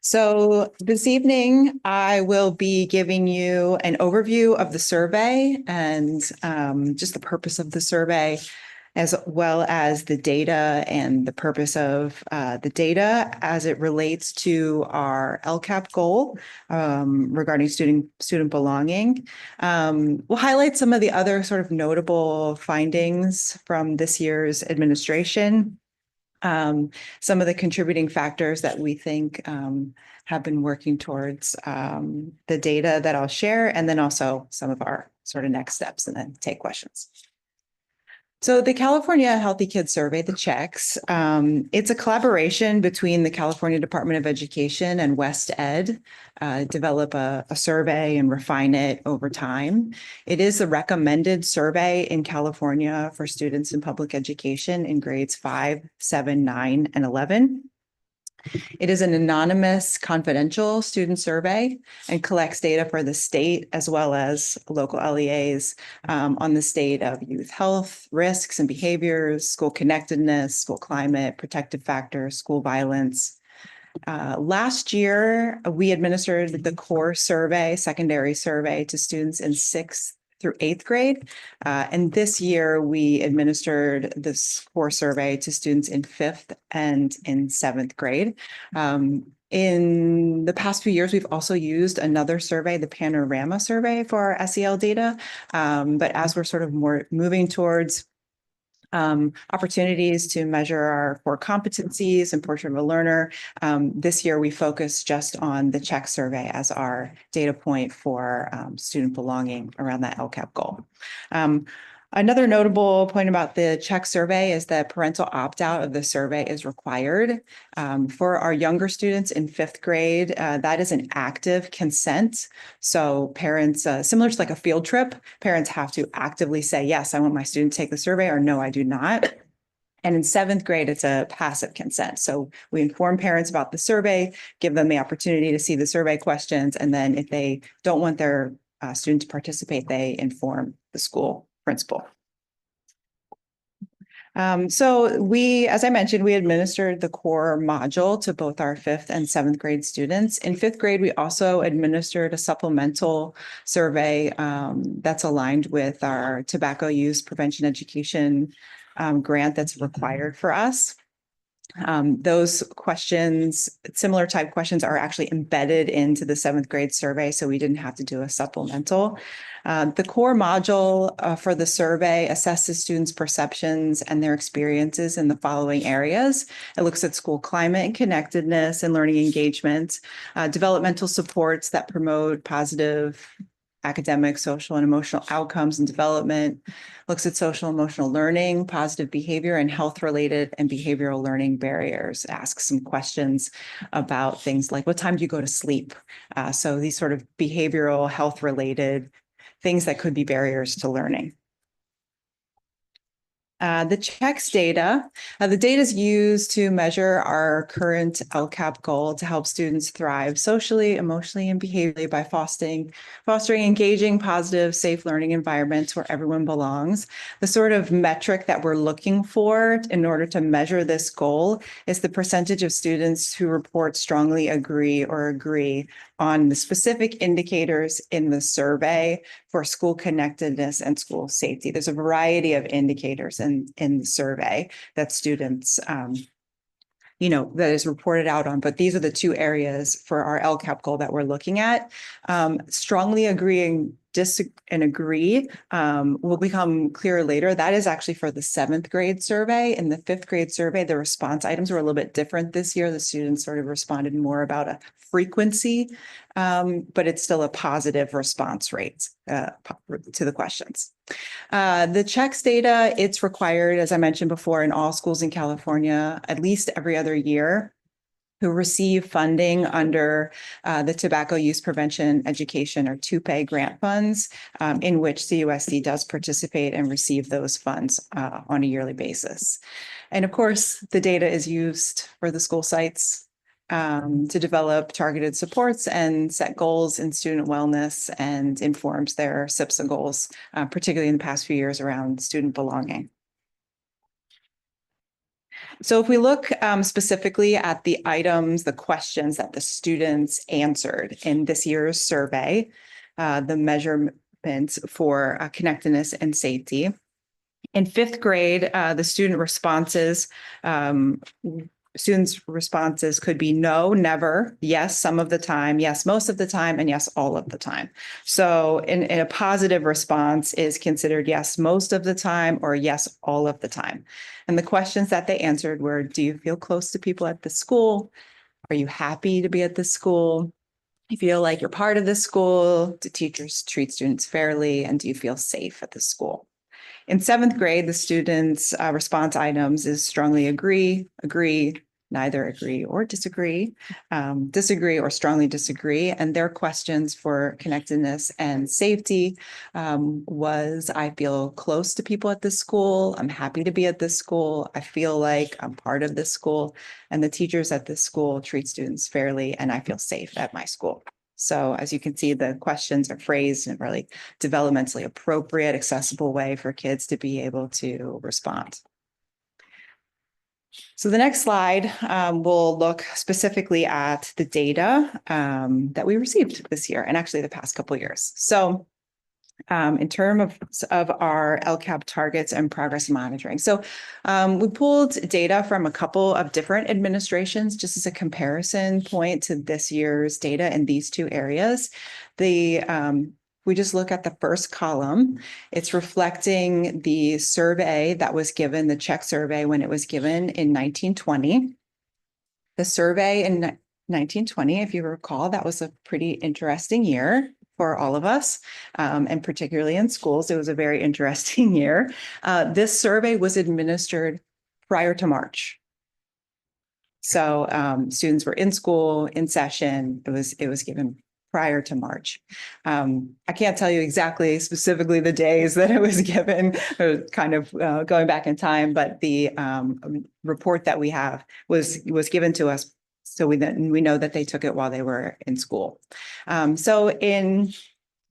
So this evening, I will be giving you an overview of the survey and just the purpose of the survey, as well as the data and the purpose of the data as it relates to our LCAP goal regarding student belonging. We'll highlight some of the other sort of notable findings from this year's administration. Some of the contributing factors that we think have been working towards the data that I'll share, and then also some of our sort of next steps, and then take questions. So the California Healthy Kids Survey, the checks, it's a collaboration between the California Department of Education and West Ed, develop a survey and refine it over time. It is the recommended survey in California for students in public education in grades 5, 7, 9, and 11. It is an anonymous, confidential student survey and collects data for the state as well as local LEAs on the state of youth health, risks and behaviors, school connectedness, school climate, protective factors, school violence. Last year, we administered the core survey, secondary survey to students in 6th through 8th grade. And this year we administered this core survey to students in 5th and in 7th grade. In the past few years, we've also used another survey, the Panorama survey, for our SEL data. But as we're sort of more moving towards opportunities to measure our core competencies and portrait of a learner. This year, we focused just on the check survey as our data point for student belonging around that LCAP goal. Another notable point about the check survey is that parental opt-out of the survey is required. For our younger students in 5th grade, that is an active consent. So parents, similar to like a field trip, parents have to actively say, yes, I want my student to take the survey, or no, I do not. And in 7th grade, it's a passive consent. So we inform parents about the survey, give them the opportunity to see the survey questions, and then if they don't want their student to participate, they inform the school principal. So we, as I mentioned, we administered the core module to both our 5th and 7th grade students. In 5th grade, we also administered a supplemental survey that's aligned with our tobacco use prevention education grant that's required for us. Those questions, similar type questions, are actually embedded into the 7th grade survey, so we didn't have to do a supplemental. The core module for the survey assesses students' perceptions and their experiences in the following areas. It looks at school climate and connectedness and learning engagement, developmental supports that promote positive academic, social, and emotional outcomes and development, looks at social emotional learning, positive behavior, and health-related and behavioral learning barriers, asks some questions about things like, what time do you go to sleep? So these sort of behavioral, health-related things that could be barriers to learning. The checks data, the data is used to measure our current LCAP goal to help students thrive socially, emotionally, and behaviorally by fostering engaging, positive, safe learning environments where everyone belongs. The sort of metric that we're looking for in order to measure this goal is the percentage of students who report strongly agree or agree on the specific indicators in the survey for school connectedness and school safety. There's a variety of indicators in the survey that students, that is reported out on, but these are the two areas for our LCAP goal that we're looking at. Strongly agreeing and agree will become clearer later. That is actually for the 7th grade survey. In the 5th grade survey, the response items were a little bit different this year. The students sort of responded more about a frequency, but it's still a positive response rate to the questions. The checks data, it's required, as I mentioned before, in all schools in California, at least every other year, who receive funding under the Tobacco Use Prevention Education or TUPE grant funds, in which CUSD does participate and receive those funds on a yearly basis. And of course, the data is used for the school sites to develop targeted supports and set goals in student wellness and informs their SIPSA goals, particularly in the past few years around student belonging. So if we look specifically at the items, the questions that the students answered in this year's survey, the measurements for connectedness and safety. In 5th grade, the students' responses could be no, never, yes, some of the time, yes, most of the time, and yes, all of the time. So in a positive response is considered yes, most of the time, or yes, all of the time. And the questions that they answered were, do you feel close to people at the school? Are you happy to be at the school? You feel like you're part of the school? Do teachers treat students fairly? And do you feel safe at the school? In 7th grade, the students' response items is strongly agree, neither agree or disagree, disagree or strongly disagree. And their questions for connectedness and safety was, I feel close to people at this school. I'm happy to be at this school. I feel like I'm part of this school. And the teachers at this school treat students fairly, and I feel safe at my school. So as you can see, the questions are phrased in a really developmentally appropriate, accessible way for kids to be able to respond. So the next slide will look specifically at the data that we received this year and actually the past couple of years. So in terms of our LCAP targets and progress monitoring. So we pulled data from a couple of different administrations just as a comparison point to this year's data in these two areas. We just look at the first column. It's reflecting the survey that was given, the check survey when it was given in 1920. The survey in 1920, if you recall, that was a pretty interesting year for all of us, and particularly in schools. It was a very interesting year. This survey was administered prior to March. So students were in school, in session. It was given prior to March. I can't tell you exactly, specifically the days that it was given, kind of going back in time, but the report that we have was given to us. So we know that they took it while they were in school. So in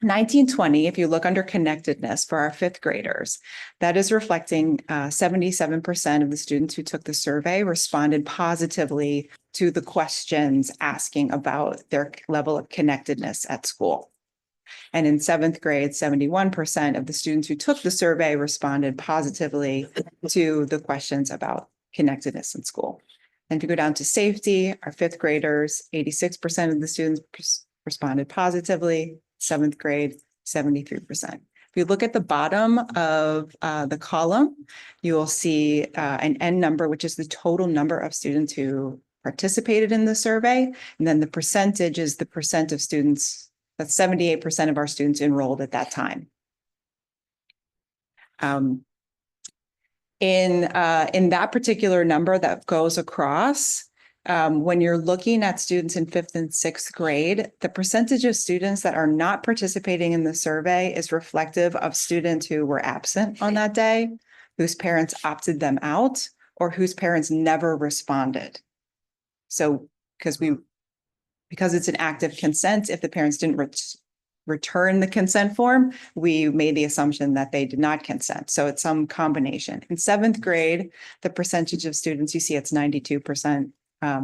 1920, if you look under connectedness for our 5th graders, that is reflecting 77% of the students who took the survey responded positively to the questions asking about their level of connectedness at school. And in 7th grade, 71% of the students who took the survey responded positively to the questions about connectedness in school. And if you go down to safety, our 5th graders, 86% of the students responded positively. 7th grade, 73%. If you look at the bottom of the column, you will see an N number, which is the total number of students who participated in the survey. And then the percentage is the percent of students, that's 78% of our students enrolled at that time. In that particular number that goes across, when you're looking at students in 5th and 6th grade, the percentage of students that are not participating in the survey is reflective of students who were absent on that day. whose parents opted them out, or whose parents never responded. So because it's an active consent, if the parents didn't return the consent form, we made the assumption that they did not consent. So it's some combination. In seventh grade, the percentage of students, you see it's 92%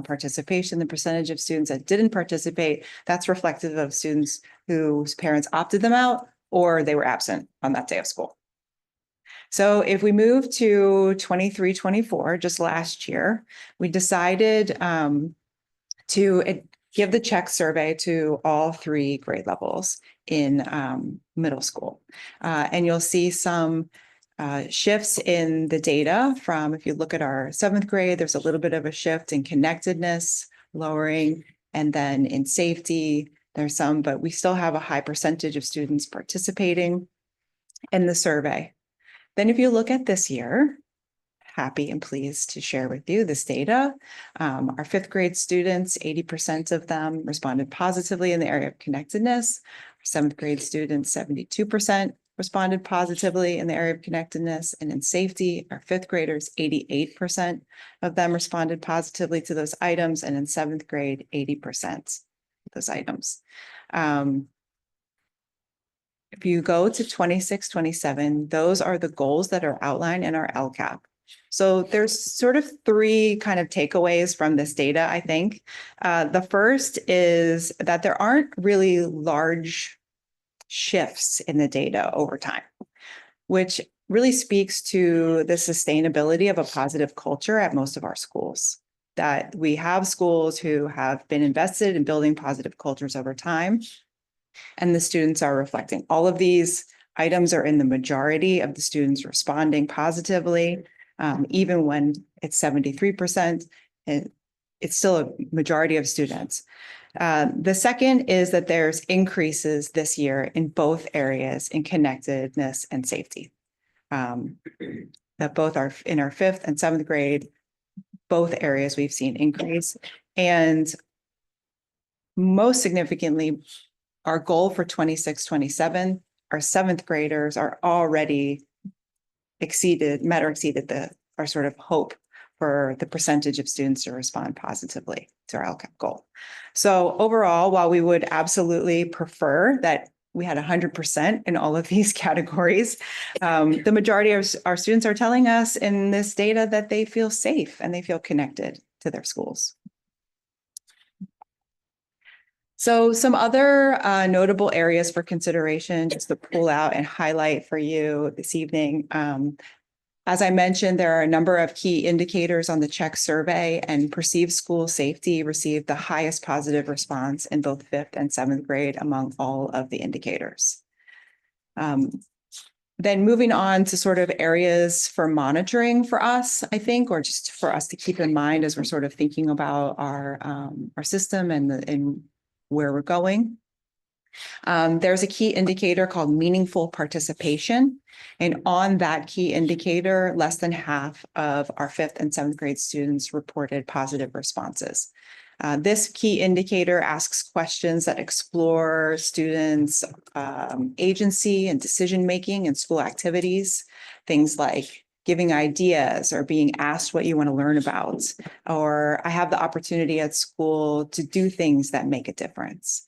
participation. The percentage of students that didn't participate, that's reflective of students whose parents opted them out or they were absent on that day of school. So if we move to 23-24, just last year, we decided to give the check survey to all 3 grade levels in middle school. And you'll see some shifts in the data from, if you look at our 7th grade, there's a little bit of a shift in connectedness, lowering, and then in safety, there's some, but we still have a high percentage of students participating in the survey. Then if you look at this year, happy and pleased to share with you this data. Our 5th grade students, 80% of them responded positively in the area of connectedness. Our 7th grade students, 72% responded positively in the area of connectedness. And in safety, our 5th graders, 88% of them responded positively to those items. And in 7th grade, 80% of those items. If you go to 26-27, those are the goals that are outlined in our LCAP. So there's sort of 3 kind of takeaways from this data, I think. The first is that there aren't really large shifts in the data over time, which really speaks to the sustainability of a positive culture at most of our schools. That we have schools who have been invested in building positive cultures over time, and the students are reflecting. All of these items are in the majority of the students responding positively. Even when it's 73%, it's still a majority of students. The second is that there's increases this year in both areas in connectedness and safety. That both are in our 5th and 7th grade, both areas we've seen increase. And most significantly, our goal for 26-27, our 7th graders are already met or exceeded our sort of hope for the percentage of students to respond positively to our LCAP goal. So overall, while we would absolutely prefer that we had 100% in all of these categories, the majority of our students are telling us in this data that they feel safe and they feel connected to their schools. So some other notable areas for consideration, just to pull out and highlight for you this evening. As I mentioned, there are a number of key indicators on the check survey, and perceived school safety received the highest positive response in both 5th and 7th grade among all of the indicators. Then moving on to sort of areas for monitoring for us, I think, or just for us to keep in mind as we're sort of thinking about our system and where we're going. There's a key indicator called meaningful participation. And on that key indicator, less than half of our 5th and 7th grade students reported positive responses. This key indicator asks questions that explore students' agency and decision-making in school activities, things like giving ideas or being asked what you want to learn about, or I have the opportunity at school to do things that make a difference.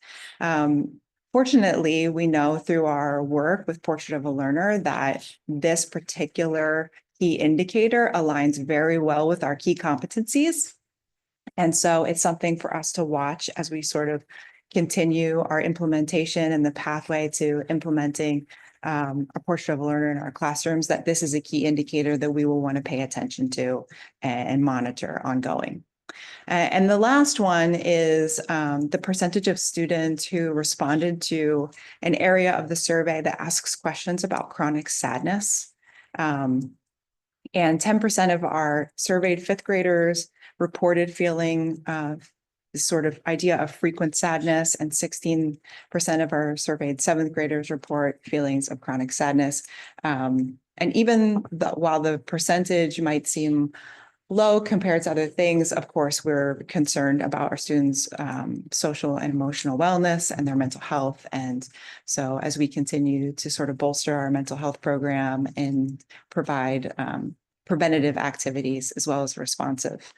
Fortunately, we know through our work with Portrait of a Learner that this particular key indicator aligns very well with our key competencies. And so it's something for us to watch as we sort of continue our implementation and the pathway to implementing a Portrait of a Learner in our classrooms, that this is a key indicator that we will want to pay attention to and monitor ongoing. And the last one is the percentage of students who responded to an area of the survey that asks questions about chronic sadness. And 10% of our surveyed 5th graders reported feeling this sort of idea of frequent sadness, and 16% of our surveyed 7th graders report feelings of chronic sadness. And even while the percentage might seem low compared to other things. Of course, we're concerned about our students' social and emotional wellness and their mental health. And so as we continue to sort of bolster our mental health program and provide preventative activities as well as responsive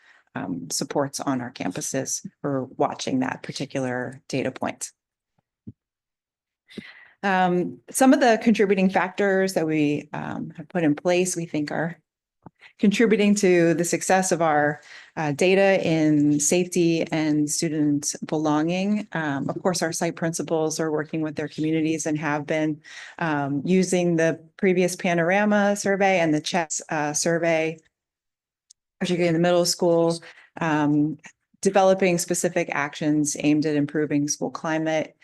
supports on our campuses, we're watching that particular data point. Some of the contributing factors that we have put in place, we think are contributing to the success of our data in safety and student belonging. Of course, our site principals are working with their communities and have been using the previous Panorama survey and the CHECS survey, particularly in the middle school, developing specific actions aimed at improving school climate.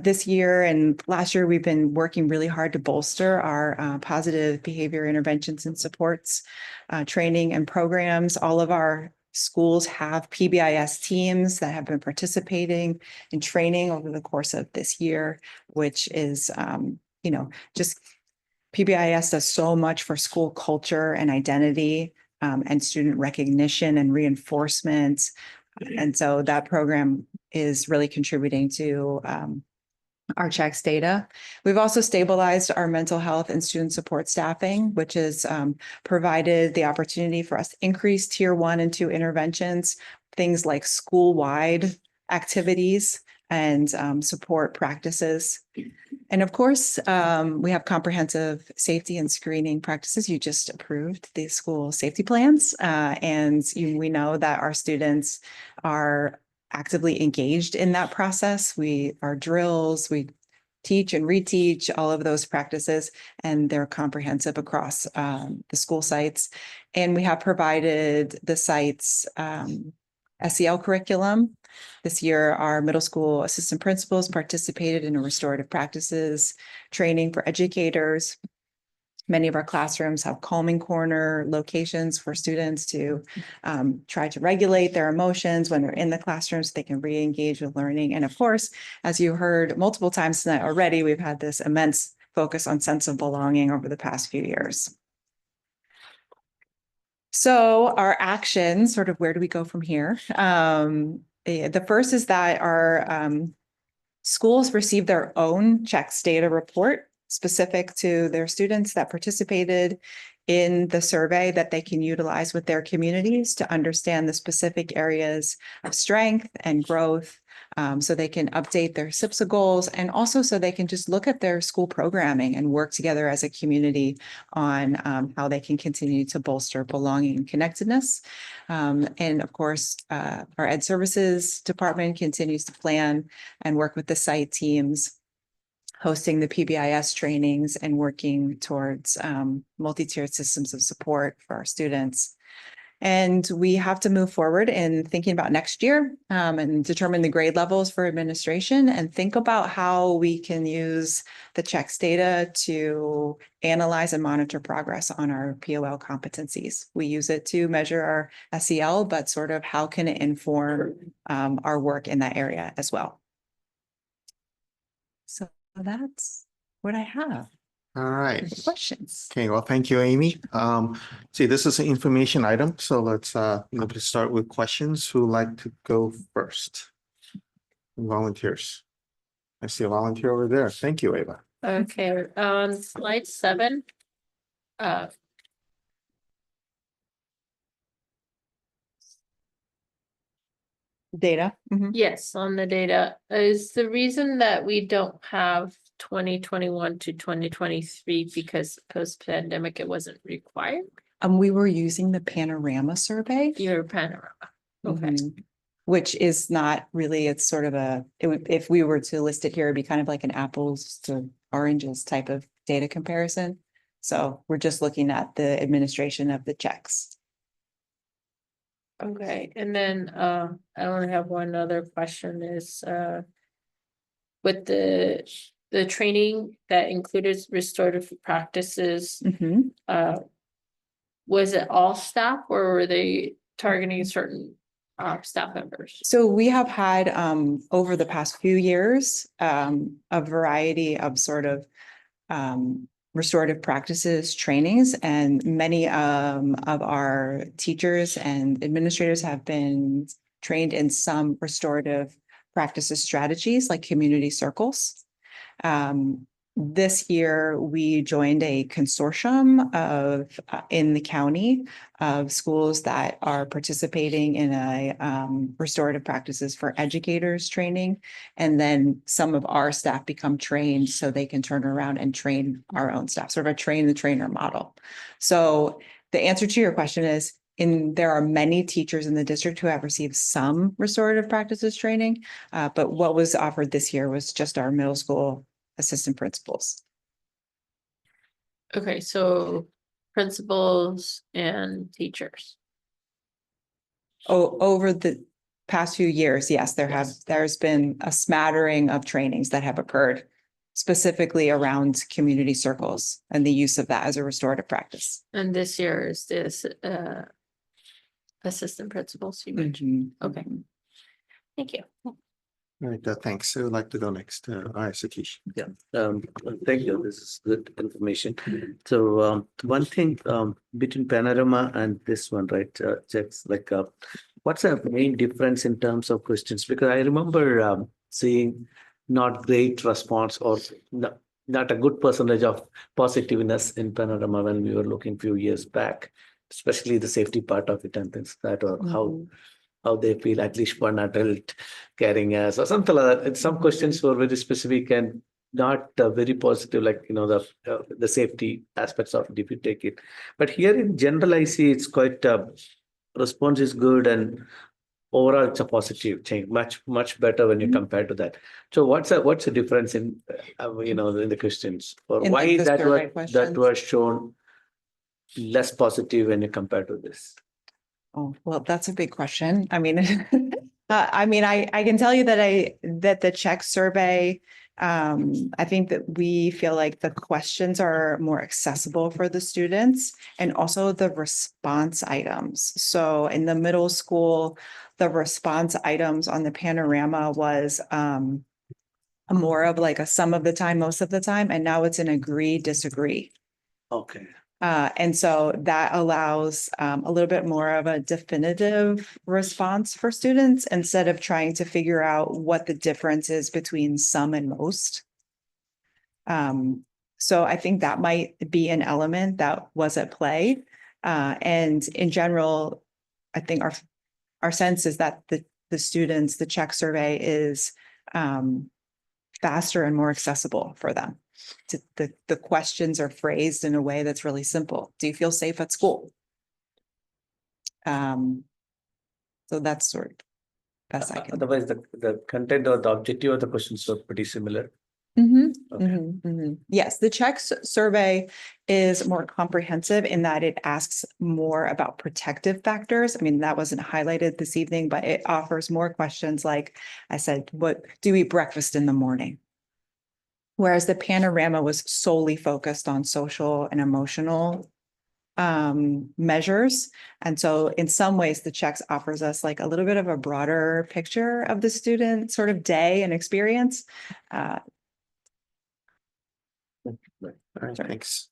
This year and last year, we've been working really hard to bolster our positive behavior interventions and supports, training and programs. All of our schools have PBIS teams that have been participating in training over the course of this year, which is, just PBIS does so much for school culture and identity and student recognition and reinforcement. And so that program is really contributing to our CHECS data. We've also stabilized our mental health and student support staffing, which has provided the opportunity for us to increase tier 1 and 2 interventions, things like school-wide activities and support practices. And of course, we have comprehensive safety and screening practices. You just approved the school safety plans, and we know that our students are actively engaged in that process. Our drills, we teach and reteach all of those practices, and they're comprehensive across the school sites. And we have provided the sites SEL curriculum. This year, our middle school assistant principals participated in a restorative practices training for educators. Many of our classrooms have calming corner locations for students to try to regulate their emotions when they're in the classrooms, so they can re-engage with learning. And of course, as you heard multiple times tonight already, we've had this immense focus on sense of belonging over the past few years. So our actions, sort of where do we go from here? The first is that our schools receive their own CHECS data report specific to their students that participated in the survey that they can utilize with their communities to understand the specific areas of strength and growth, so they can update their SIPSA goals, and also so they can just look at their school programming and work together as a community on how they can continue to bolster belonging and connectedness. And of course, our Ed Services Department continues to plan and work with the site teams, hosting the PBIS trainings and working towards multi-tiered systems of support for our students. And we have to move forward in thinking about next year and determine the grade levels for administration and think about how we can use the CHECS data to analyze and monitor progress on our POL competencies. We use it to measure our SEL, but sort of how can it inform our work in that area as well. So that's what I have. All right. Questions? Okay, well, thank you, Amy. See, this is an information item, so let's start with questions. Who would like to go first? Volunteers. I see a volunteer over there. Thank you, Ava. Okay, on slide 7. Data. Mm-hmm. Yes, on the data. Is the reason that we don't have 2021 to 2023 because post-pandemic it wasn't required? We were using the Panorama survey. Your Panorama. Okay. Mm-hmm. Which is not really, it's sort of if we were to list it here, it'd be kind of like an apples to oranges type of data comparison. So we're just looking at the administration of the CHECS. Okay, and then I only have one other question is with the training that included restorative practices, was it all staff or were they targeting certain staff members? So we have had over the past few years a variety of sort of restorative practices trainings, and many of our teachers and administrators have been trained in some restorative practices strategies like community circles. This year, we joined a consortium of in the county of schools that are participating in a restorative practices for educators training. And then some of our staff become trained so they can turn around and train our own staff, sort of a train the trainer model. So the answer to your question is, there are many teachers in the district who have received some restorative practices training, but what was offered this year was just our middle school assistant principals. Okay, so principals and teachers. Oh, over the past few years, yes, there's been a smattering of trainings that have occurred specifically around community circles and the use of that as a restorative practice. And this year is this assistant principals you mentioned. Okay. Thank you. All right, thanks. So I'd like to go next. All right, Satish. Yeah, thank you. This is good information. So one thing between Panorama and this one, right? Checks like what's the main difference in terms of questions? Because I remember seeing not great response or not a good percentage of positiveness in Panorama when we were looking few years back, especially the safety part of it and things like that, or how they feel, at least one adult carrying us or something like that. And some questions were very specific and not very positive, like, the safety aspects of it, if you take it. But here in general, I see it's quite, response is good and overall it's a positive change, much better when you compare to that. So what's the difference in, in the questions, or why that was shown less positive when you compare to this? Oh, well, that's a big question. I mean, I can tell you that the Czech survey, I think that we feel like the questions are more accessible for the students and also the response items. So in the middle school, the response items on the Panorama was more of like a some of the time, most of the time, and now it's an agree, disagree. Okay. And so that allows a little bit more of a definitive response for students instead of trying to figure out what the difference is between some and most. So I think that might be an element that was at play. And in general, I think our sense is that the students, the Czech survey is faster and more accessible for them. The questions are phrased in a way that's really simple. Do you feel safe at school? So that's sort of best I can. Otherwise, the content or the objective of the questions are pretty similar. Yes, the Czech survey is more comprehensive in that it asks more about protective factors. I mean, that wasn't highlighted this evening, but it offers more questions like I said, what do you eat breakfast in the morning? Whereas the Panorama was solely focused on social and emotional measures. And so in some ways, the Czechs offers us like a little bit of a broader picture of the student sort of day and experience. All right, thanks.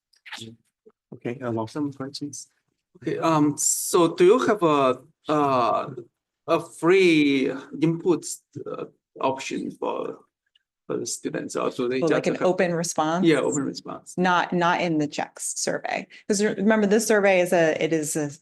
Okay, some questions. Okay, so do you have a free input option for the students, or do they just like an open response? Yeah, open response. Not in the Czech survey, because remember this survey it is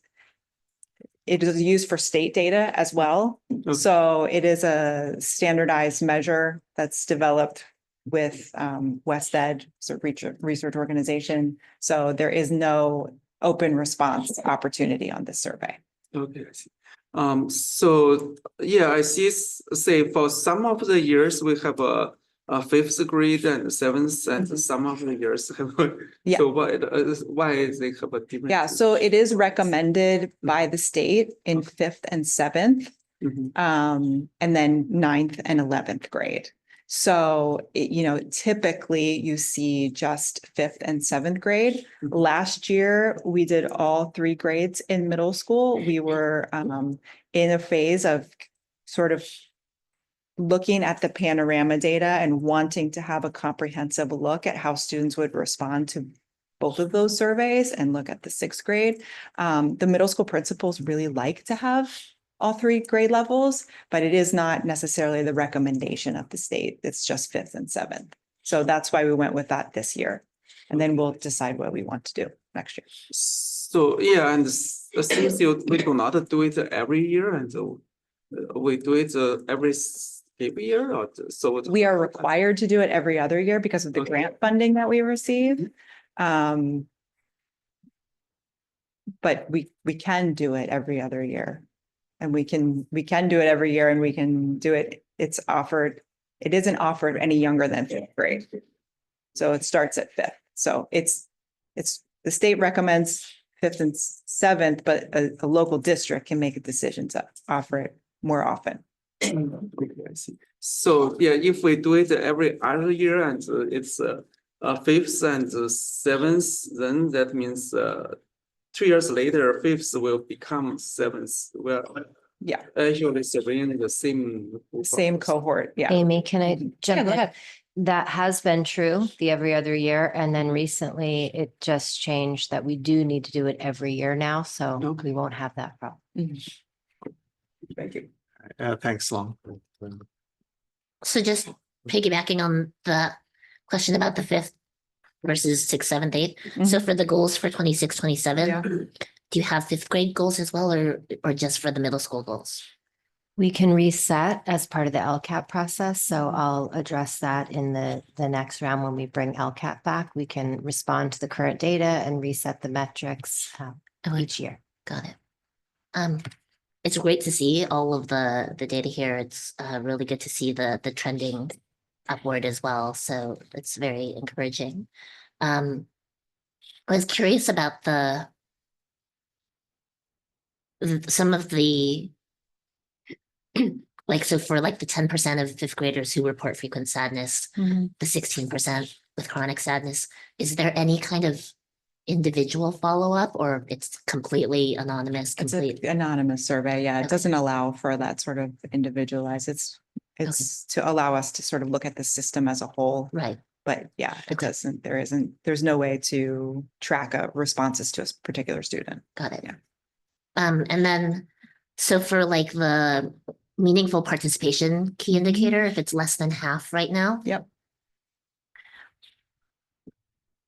used for state data as well. Okay. So it is a standardized measure that's developed with WestEd, so research organization. So there is no open response opportunity on this survey. Okay, I see. So yeah, I see. Say for some of the years we have a fifth grade and seventh, and some of the years have. Yeah. So why is they have a different? Yeah, so it is recommended by the state in fifth and seventh, and then 9th and 11th grade. So, typically you see just 5th and 7th grade. Last year, we did all 3 grades in middle school. We were in a phase of sort of looking at the Panorama data and wanting to have a comprehensive look at how students would respond to both of those surveys and look at the sixth grade. The middle school principals really like to have all three grade levels, but it is not necessarily the recommendation of the state. It's just fifth and seventh. So that's why we went with that this year. And then we'll decide what we want to do next year. So yeah, and since we do not do it every year, and we do it every year, or so We are required to do it every other year because of the grant funding that we receive. But we can do it every other year. And we can do it every year, and we can do it. It isn't offered any younger than fifth grade. So it starts at fifth. So it's the state recommends fifth and seventh, but a local district can make a decision to offer it more often. Okay, I see. So yeah, if we do it every other year and it's fifth and seventh, then that means 2 years later, fifth will become seventh. Well, yeah, actually serving the same cohort. Yeah. Amy, can I jump go in? ahead. That has been true the every other year. And then recently it just changed that we do need to do it every year now. So we won't have that problem. Thank you. Thanks, Long. So just piggybacking on the question about the fifth versus sixth, seventh, eighth. So for the goals for 26, 27, do you have fifth grade goals as well, or just for the middle school goals? We can reset as part of the LCAP process. So I'll address that in the next round when we bring LCAP back. We can respond to the current data and reset the metrics each year. Got it. It's great to see all of the data here. It's really good to see the trending upward as well. So it's very encouraging. I was curious about some of the like, so for like the 10% of fifth graders who report frequent sadness, the 16% with chronic sadness, is there any kind of individual follow-up, or it's completely anonymous? It's an anonymous survey. Yeah, it doesn't allow for that sort of individualized. It's to allow us to sort of look at the system as a whole. Right. But yeah, it doesn't, there's no way to track responses to a particular student. Got it. Yeah. And then, so for like the meaningful participation key indicator, if it's less than half right now. Yep.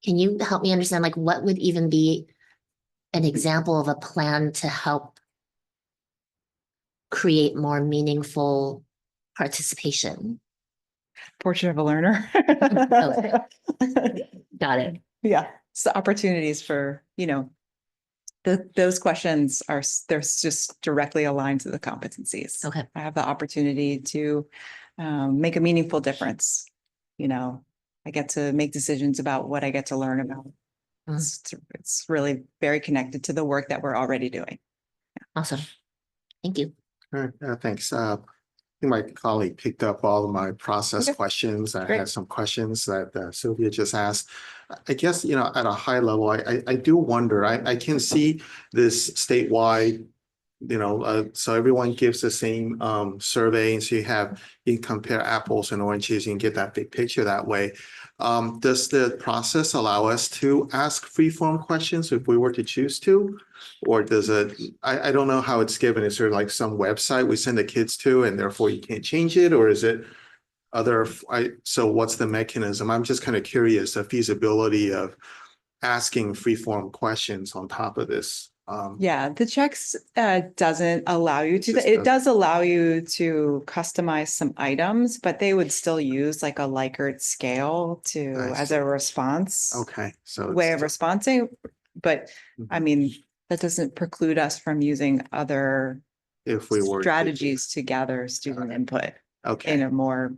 Can you help me understand, like, what would even be an example of a plan to help create more meaningful participation? Portrait of a learner. Got it. Yeah. So opportunities for, those questions they're just directly aligned to the competencies. Okay. I have the opportunity to make a meaningful difference. I get to make decisions about what I get to learn about. It's really very connected to the work that we're already doing. Awesome. Thank you. All right, thanks. I think my colleague picked up all of my process questions. I had some questions that Sylvia just asked. I guess, at a high level, I do wonder, I can see this statewide, so everyone gives the same survey, and so you can compare apples and oranges, you can get that big picture that way. Does the process allow us to ask free-form questions if we were to choose to? Or does it, I don't know how it's given. Is there like some website we send the kids to and therefore you can't change it? Or is it so what's the mechanism? I'm just kind of curious, the feasibility of asking free-form questions on top of this. Yeah, the checks doesn't allow you to. It does allow you to customize some items, but they would still use like a Likert scale as a response. Okay, so way of responding. But I mean, that doesn't preclude us from using other strategies to gather student input. Okay. In a more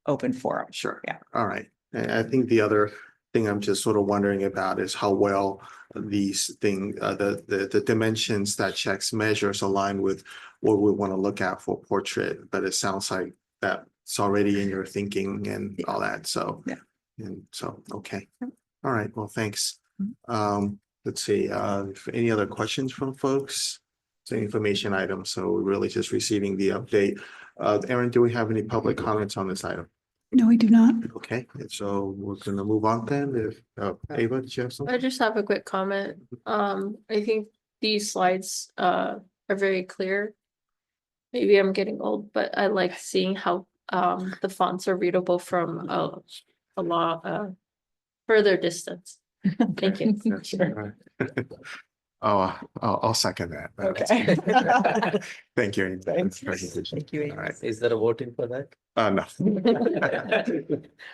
open forum. Sure. Yeah. All right. And I think the other thing I'm just sort of wondering about is how well these things, the dimensions that checks measures align with what we want to look at for portrait. But it sounds like that's already in your thinking and all that. So, okay. All right. Well, thanks. Let's see, if any other questions from folks? It's an information item, so we're really just receiving the update. Erin, do we have any public comments on this item? No, we do not. Okay, so we're gonna move on then. If, Ava, did you have I something? just have a quick comment. I think these slides are very clear. Maybe I'm getting old, but I like seeing how the fonts are readable from a lot further distance. Thank you. Yes, all right. Oh, I'll second that. That's Okay. good. Thank you. Amy. Thanks. That's presentation. Thank you, Amy. All right. Is there a voting for that? No.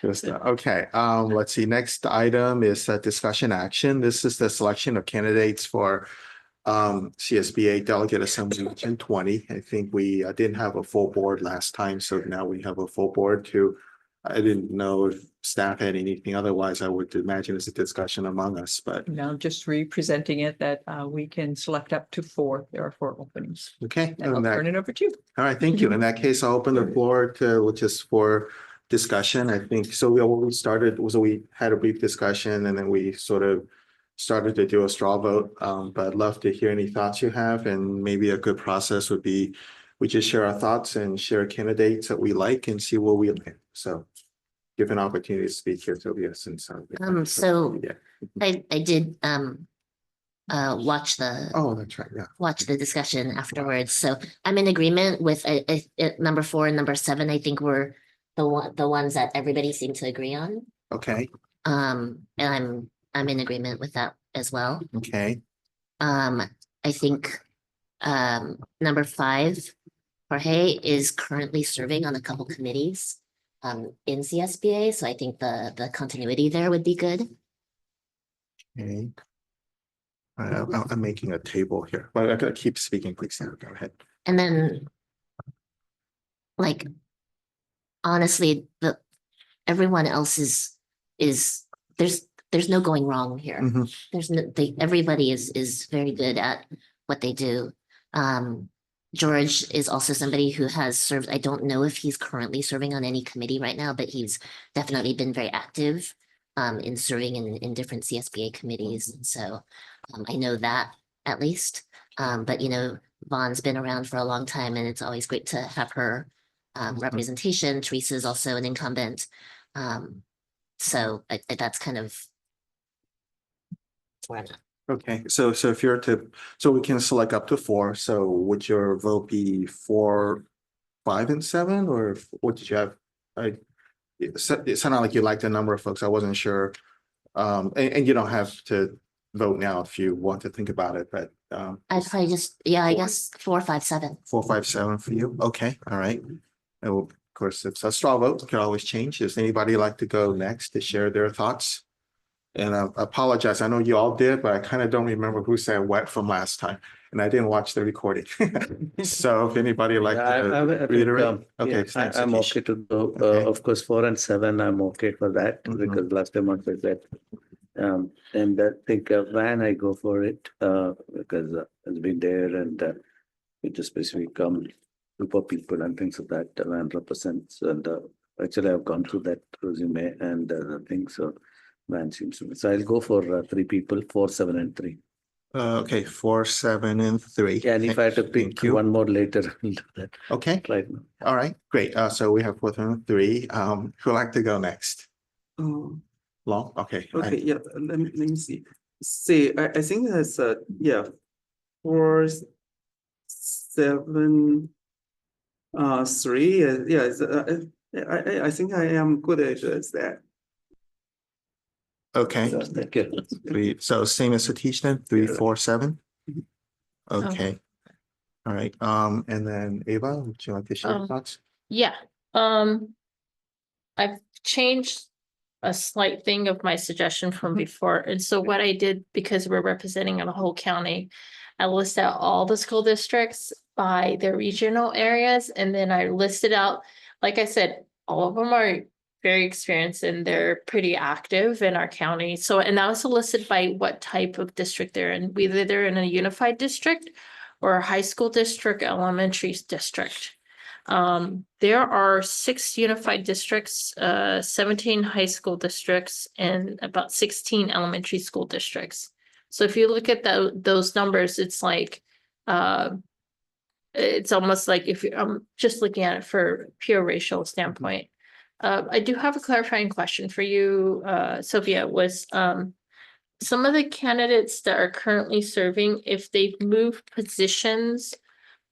Just, okay, let's see, next item is a discussion action. This is the selection of candidates for CSBA Delegate Assembly Region 20. I think we didn't have a full board last time, so now we have a full board to, I didn't know if staff had anything, otherwise I would imagine it's a discussion among us, but Now just representing it that we can select up to 4. There are 4 openings. okay. And I'll turn it over to you. All right, thank you. In that case, I'll open the floor to just for discussion. I think, so what we started was we had a brief discussion and then we sort of started to do a straw vote. But I'd love to hear any thoughts you have, and maybe a good process would be we just share our thoughts and share candidates that we like and see where we land. So give an opportunity to speak here, Sylvia, since So yeah. I did watch the Oh, that's right. Yeah. watch the discussion afterwards. So I'm in agreement with number 4 and number 7. I think were the ones that everybody seemed to agree on. Okay. And I'm in agreement with that as well. Okay. I think number 5, Jorge is currently serving on a couple committees in CSBA. So I think the continuity there would be good. Okay. I'm making a table here, but I gotta keep speaking, please. Go ahead. And then, like, honestly, everyone else is there's no going wrong here. Mhm. There's no everybody is very good at what they do. George is also somebody who has served. I don't know if he's currently serving on any committee right now, but he's definitely been very active in serving in different CSBA committees. And so I know that at least. But you know, Vaughn's been around for a long time, and it's always great to have her representation. Teresa's also an incumbent. So that's kind of where I'm at. Okay, so if you're to, so we can select up to 4. So would your vote be 4, 5, and 7, or what did you have? It sounded like you liked a number of folks. I wasn't sure. And you don't have to vote now if you want to think about it, but I'd probably just, I guess 4, 5, 7. 4, 5, 7 for you. Okay, all right. And of course, it's a straw vote. It can always change. Does anybody like to go next to share their thoughts? And I apologize. I know you all did, but I kind of don't remember who said what from last time, and I didn't watch the recording. So if anybody like to reiterate, okay, thanks, I'm Atish. okay to go. Okay. Of course, 4 and 7, I'm okay for that because last time I said that. And I think when I go for it, because it's been there and it's a specific group of people and things like that Van represents. And actually, I've gone through that resume and I think so. Van seems to be. So I'll go for 3 people, 4, 7, and 3. Okay, 4, 7, and 3. Yeah, and if I had to pick one more later, I'll do that. Okay. Right now. All right, great. So we have 4, 7, and 3. Who'd like to go next? Long? Okay. Okay, yeah, let me see. I think that's 4, 7, 3. I think I am good at that. Okay. So, thank you. 3. So same as Satish then, 3, 4, 7. Okay. All right. And then Ava, would you like to share your thoughts? Yeah. I've changed a slight thing of my suggestion from before. And so what I did, because we're representing a whole county, I listed out all the school districts by their regional areas. And then I listed out, like I said, all of them are very experienced and they're pretty active in our county. So, and that was listed by what type of district they're in, whether they're in a unified district or a high school district, elementary district. There are 6 unified districts, 17 high school districts, and about 16 elementary school districts. So if you look at those numbers, it's like, it's almost like if I'm just looking at it for pure racial standpoint, I do have a clarifying question for you, Sophia, was, some of the candidates that are currently serving, if they've moved positions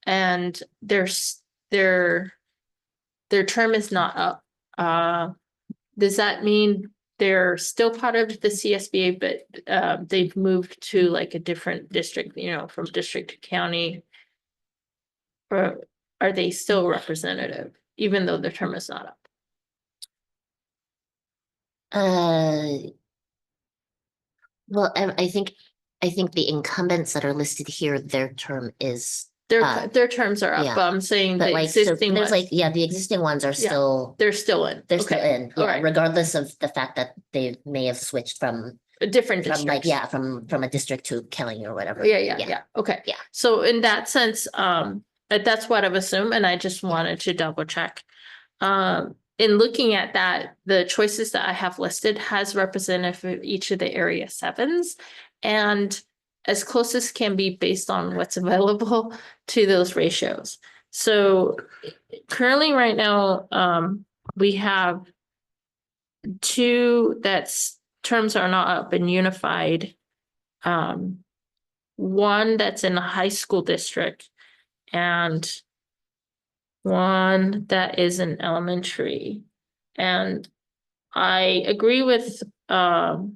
and their term is not up, does that mean they're still part of the CSBA, but they've moved to like a different district, from district to county? Or are they still representative, even though their term is not up? Well, I think the incumbents that are listed here, their term is. Their terms are up, yeah. but I'm saying But the like, so existing there's ones. like, yeah, the existing ones are Yeah, still, they're still in. they're still Okay, in, all yeah, right. regardless of the fact that they may have switched from Different like, districts. yeah, from a district to county or whatever. Yeah, okay. Yeah. So in that sense, that's what I've assumed, and I just wanted to double check. In looking at that, the choices that I have listed has representative of each of the area sevens, and as close as can be based on what's available to those ratios. So currently right now, we have two that's terms are not up and unified. One that's in a high school district and one that is in elementary. And I agree with 4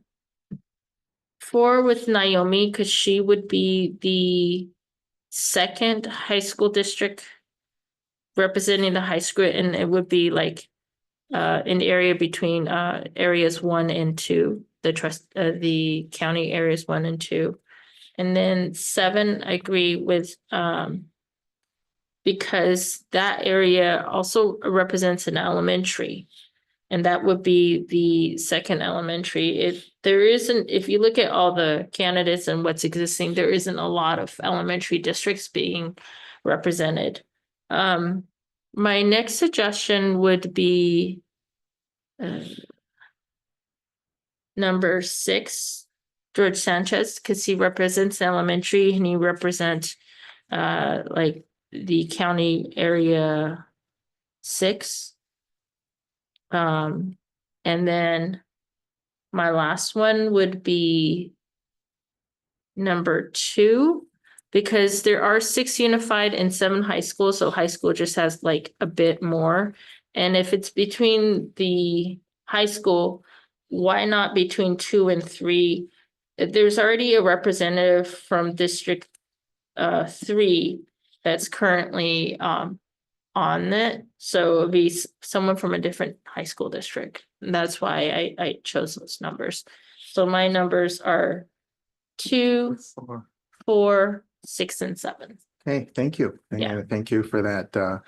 with Naomi, because she would be the second high school district representing the high school, and it would be like an area between areas 1 and 2, the county areas 1 and 2. And then 7, I agree with because that area also represents an elementary. And that would be the second elementary. If you look at all the candidates and what's existing, there isn't a lot of elementary districts being represented. My next suggestion would be number 6, George Sanchez, because he represents elementary and he represents like the county area 6. And then my last one would be number 2, because there are 6 unified and 7 high schools, so high school just has like a bit more. And if it's between the high school, why not between 2 and 3? There's already a representative from District 3 that's currently on it, so it'd be someone from a different high school district. And that's why I chose those numbers. So my numbers are 2, 4, 6, and 7. Okay, thank you. Yeah. Thank you for that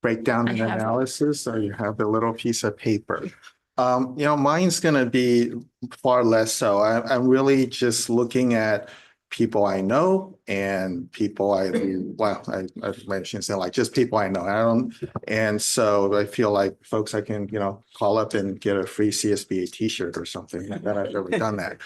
breakdown and I have it. analysis. So you have the little piece of paper. Mine's gonna be far less so. I'm really just looking at people I know and people I shouldn't say like just people I know. And so I feel like folks I can, call up and get a free CSBA t-shirt or something. Not that I've ever done that.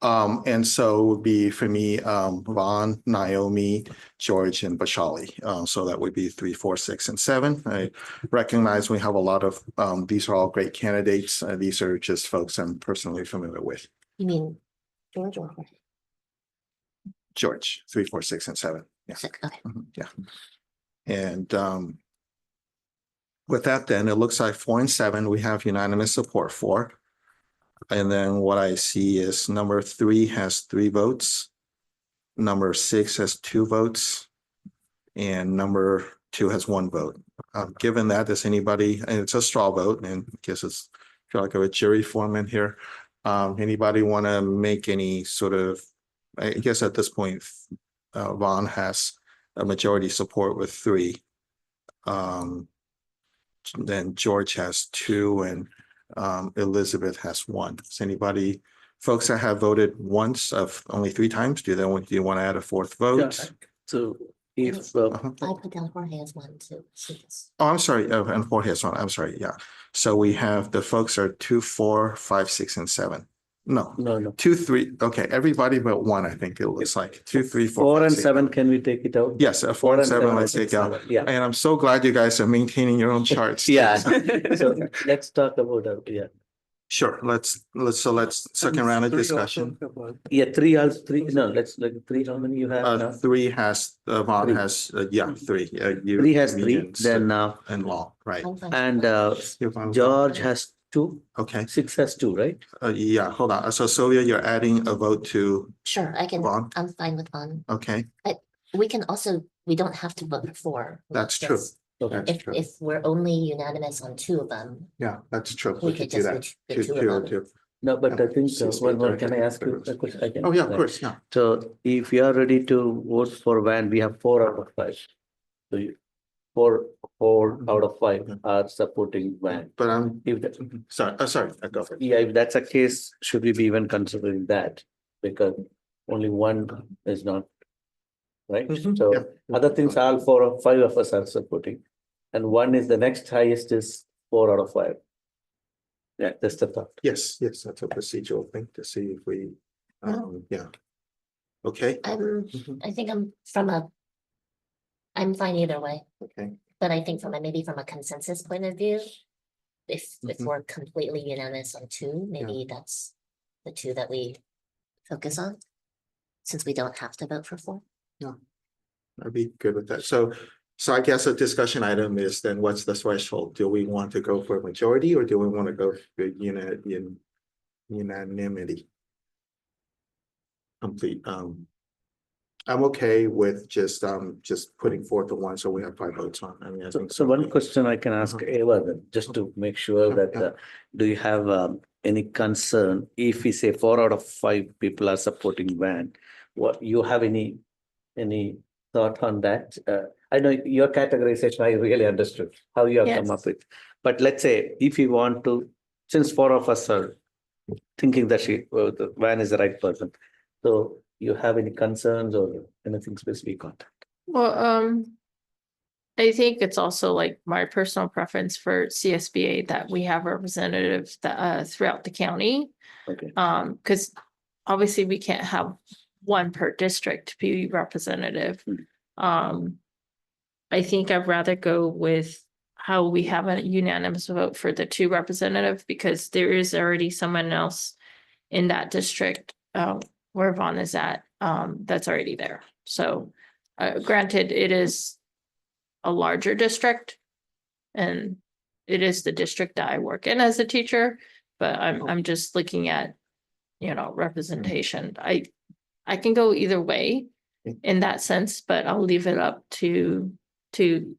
And so it would be for me, Vaughn, Naomi, George, and Bashali. So that would be 3, 4, 6, and 7. I recognize we have a lot of, these are all great candidates. These are just folks I'm personally familiar with. You mean George or? George, 3, 4, 6, and 7. Yeah. Okay. Yeah. And with that, then it looks like 4 and 7, we have unanimous support for. And then what I see is number 3 has 3 votes. Number 6 has 2 votes. And number 2 has 1 vote. Given that, does anybody, and it's a straw vote, and I guess it's feel like a jury foreman here. Anybody want to make any sort of, I guess at this point, Vaughn has a majority support with 3. Then George has 2 and Elizabeth has 1. Does anybody, folks that have voted once of only 3 times, do you want to add a 4th vote? So if I put down Jorge as 1 too. Oh, I'm sorry. Oh, and Jorge has 1. I'm sorry. Yeah. So we have the folks are 2, 4, 5, 6, and 7. No, No. 2, 3. Okay, everybody but one, I think it looks like 2, 3, 4. 4 5, and 6. 7, can we take it out? Yes, 4 and 7, let's take out. Yeah. And I'm so glad you guys are maintaining your own charts. Yeah. So let's talk about, yeah. Sure, let's second round of discussion. Yeah, 3 also, 3, no, let's like 3, how many you have now? 3 has, Vaughn 3. has, 3. 3 has 3, then, and law, right? and George has 2. Okay. 6 has 2, right? Yeah, hold on. So Sylvia, you're adding a vote to Sure, I can, Vaughn? I'm fine with one. Okay, We can also, we don't have to vote for. that's true. That's true. If we're only unanimous on 2 of them, Yeah, that's true. we We could could do just that. do 2 of them. No, but I think, can I ask you a question again? Oh, yeah, of course, yeah. So if you are ready to vote for van, we have 4 out of 5. So you, 4 out of 5 are supporting van. But I'm, If that, sorry, I go for it. yeah, if that's a case, should we be even considering that? Because only 1 is not, right? So Yeah. other things, all 4 or 5 of us are supporting. And 1 is the next highest is 4 out of 5. Yeah, that's the thought. Yes, that's a procedural thing to see if we, yeah. Okay. I think I'm fine either way. Okay. But I think maybe from a consensus point of view, if we're completely unanimous on 2, maybe that's the 2 that we focus on, since we don't have to vote for 4. Yeah, I'd be good with that. So I guess a discussion item is then what's the threshold? Do we want to go for a majority or do we want to go for unanimity? Complete. I'm okay with just putting forth the 1, so we have 5 votes on. I mean, I think So one question I can ask Eva, then, just to make sure that, do you have any concern if we say 4 out of 5 people are supporting van? What, you have any thought on that? I know your categorization, I really understood how you have come up with. But let's say if you want to, since 4 of us are thinking that the van is the right person, so you have any concerns or anything specific on that? Well, I think it's also like my personal preference for CSBA that we have representatives that throughout the county. Okay. Because obviously we can't have 1 per district be representative. I think I'd rather go with how we have a unanimous vote for the 2 representative, because there is already someone else in that district where Vaughn is at, that's already there. So granted, it is a larger district and it is the district that I work in as a teacher, but I'm just looking at, representation. I can go either way in that sense, but I'll leave it up to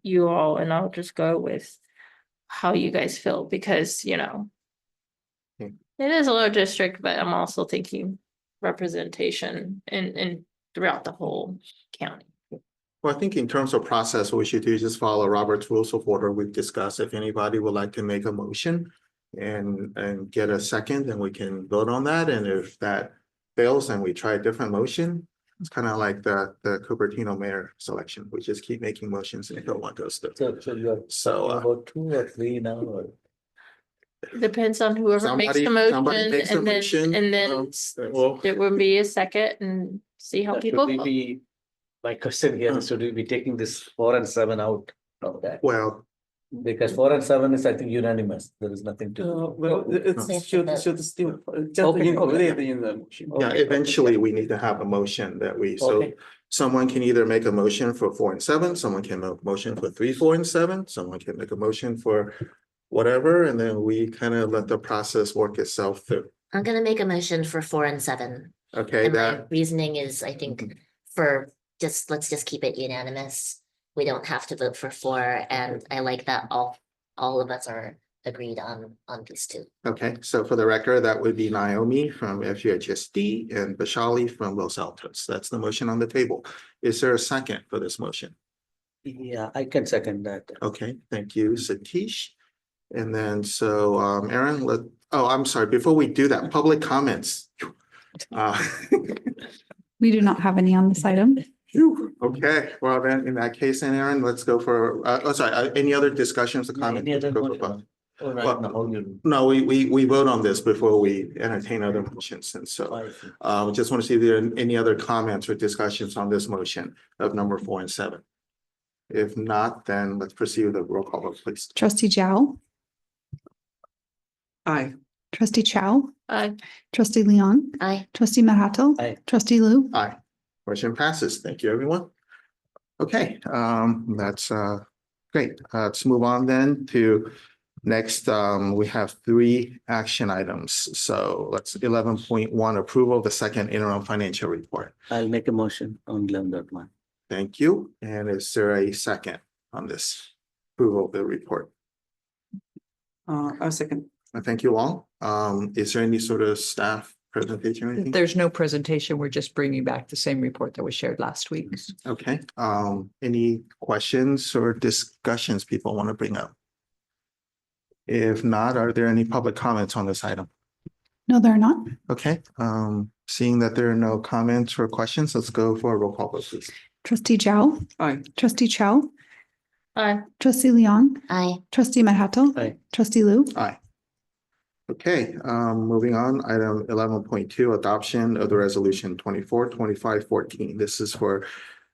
you all, and I'll just go with how you guys feel, because, it is a large district, but I'm also thinking representation in throughout the whole county. Well, I think in terms of process, what we should do is just follow Robert's Rules of Order we've discussed. If anybody would like to make a motion and get a second, then we can vote on that. And if that fails, then we try a different motion. It's kind of like the Cupertino mayor selection. We just keep making motions until one goes through. So about 2 or 3 now, or? Depends on whoever makes the motion, and then there will be a second and see how people Should we vote. be, my question here is, should we be taking this 4 and 7 out of that? Well, because 4 and 7 is, I think, unanimous. There is nothing to. Well, it should still just incorporate in the motion. yeah, eventually we need to have a motion that Okay. someone can either make a motion for 4 and 7, someone can make a motion for 3, 4, and 7, someone can make a motion for whatever, and then we kind of let the process work itself through. I'm gonna make a motion for 4 and 7. Okay, And my that, reasoning is, I think, let's just keep it unanimous. We don't have to vote for 4, and I like that all of us are agreed on these 2. okay, so for the record, that would be Naomi from FUHSD and Bashali from Los Altos. That's the motion on the table. Is there a second for this motion? Yeah, I can second that. Okay, thank you, Satish. And then so Aaron, I'm sorry, before we do that, public comments. We do not have any on this item. Okay, well then, in that case, then Aaron, let's go for, any other discussions or comments? Any other Go for one? both. No, we vote on this before we entertain other motions, and so we just want to see if there are any other comments or discussions on this motion of number 4 and 7. If not, then let's proceed with the roll call vote, please. Trustee Zhao, Aye. Trustee Chow, Aye. Trustee Leon, Aye. Trustee Madhato, Aye. Trustee Lu. Aye. Motion passes. Thank you, everyone. Okay, that's great. Let's move on then to next. We have 3 action items. So let's 11.1 approval of the second interim financial report. I'll make a motion on 11.1. Thank you. And is there a second on this approval of the report? A second. Thank you all. Is there any sort of staff presentation or anything? There's no presentation. We're just bringing back the same report that was shared last week. Okay. Any questions or discussions people want to bring up? If not, are there any public comments on this item? No, they're not. Okay. Seeing that there are no comments or questions, let's go for a roll call vote, please. Trustee Zhao, Aye. Trustee Chow, Aye. Trustee Leon, Aye. Trustee Madhato, Aye. Trustee Lu. Aye. Okay, moving on, item 11.2, adoption of the resolution 24-25-14. This is for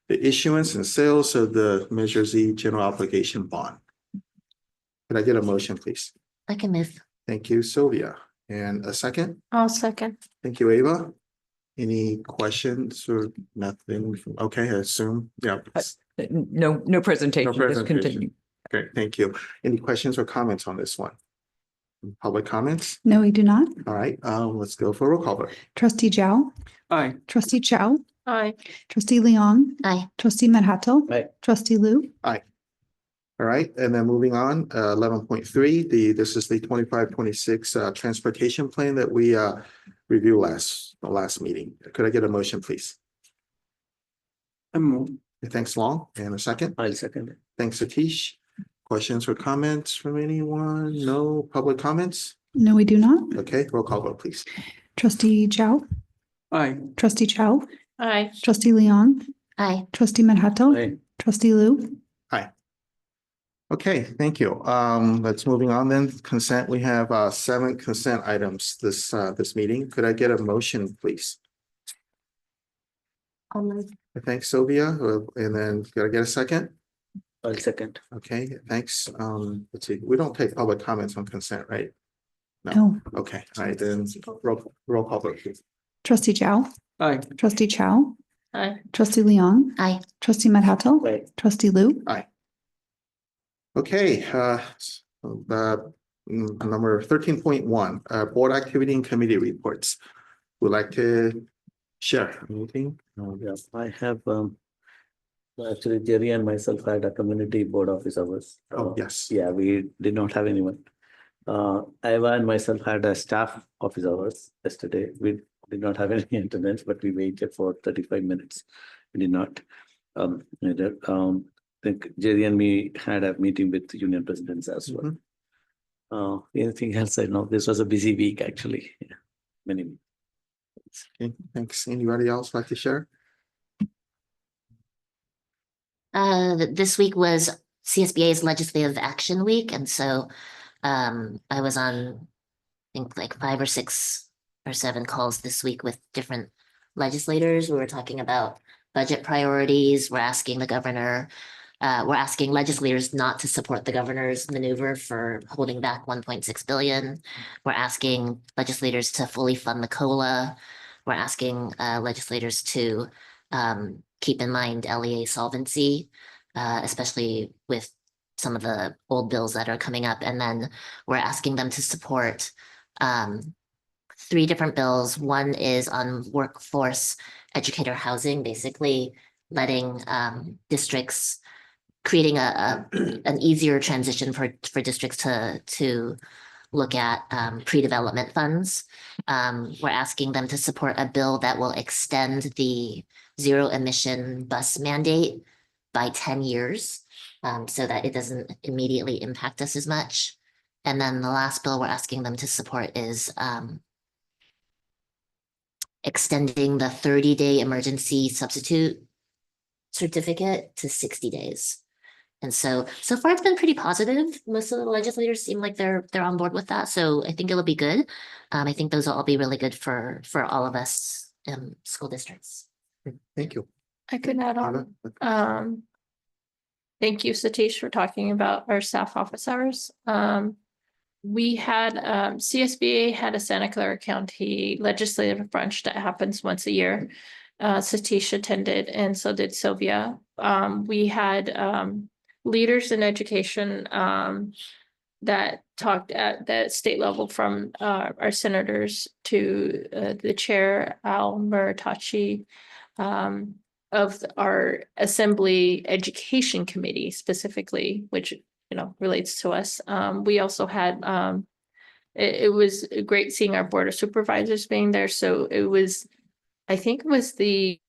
the issuance and sales of the Measure Z general obligation bond. Could I get a motion, please? I can move. Thank you, Sylvia. And a second? I'll second. Thank you, Ava. Any questions or nothing? Okay, I assume, yeah. No presentation. No Just presentation. continue. Great, thank you. Any questions or comments on this one? Public comments? No, we do not. All right, let's go for a roll call vote. Trustee Zhao, Aye. Trustee Chow, Aye. Trustee Leon, Aye. Trustee Madhato, Aye. Trustee Lu. Aye. All right, and then moving on, 11.3, this is the 25-26 transportation plan that we reviewed the last meeting. Could I get a motion, please? I move. Thanks, Long. And a second? I'll second it. Thanks, Satish. Questions or comments from anyone? No public comments? No, we do not. Okay, roll call vote, please. Trustee Zhao, Aye. Trustee Chow, Aye. Trustee Leon, Aye. Trustee Madhato, Aye. Trustee Lu. Aye. Okay, thank you. Let's moving on then. Consent, we have 7 consent items this meeting. Could I get a motion, please? I'll move. Thanks, Sylvia. And then could I get a second? I'll second. Okay, thanks. Let's see, we don't take public comments on consent, right? No. Okay, all right, then roll call vote, please. Trustee Zhao, Aye. Trustee Chow, Aye. Trustee Leon, Aye. Trustee Madhato, Aye. Trustee Lu. Aye. Okay, number 13.1, board activity and committee reports. Would like to share anything? Yeah, I have, actually Jerry and myself had a community board office hours. Oh, yes. Yeah, we did not have anyone. Eva and myself had a staff office hours yesterday. We did not have any attendance, but we waited for 35 minutes. We did not. I think Jerry and me had a meeting with the union presidents as well. Anything else? I know this was a busy week, actually. Yeah, many. Okay, thanks. Anybody else like to share? This week was CSBA's Legislative Action Week, and so I was on, I think, like 5 or 6 or 7 calls this week with different legislators. We were talking about budget priorities. We're asking the governor, we're asking legislators not to support the governor's maneuver for holding back 1.6 billion. We're asking legislators to fully fund the COLA. We're asking legislators to keep in mind LEA solvency, especially with some of the old bills that are coming up. And then we're asking them to support 3 different bills. One is on workforce educator housing, basically letting districts, creating an easier transition for districts to look at pre-development funds. We're asking them to support a bill that will extend the zero emission bus mandate by 10 years so that it doesn't immediately impact us as much. And then the last bill we're asking them to support is extending the 30-day emergency substitute certificate to 60 days. And so far it's been pretty positive. Most of the legislators seem like they're on board with that. So I think it'll be good. I think those will all be really good for all of us school districts. Thank you. I could add on. Thank you, Satish, for talking about our staff office hours. We had CSBA had a Santa Clara County legislative brunch that happens once a year. Satish attended, and so did Sylvia. We had leaders in education that talked at the state level, from our senators to the chair, Al Muratachi, of our Assembly Education Committee specifically, which relates to us. We also had it was great seeing our Board of Supervisors being there. So it was, I think it was the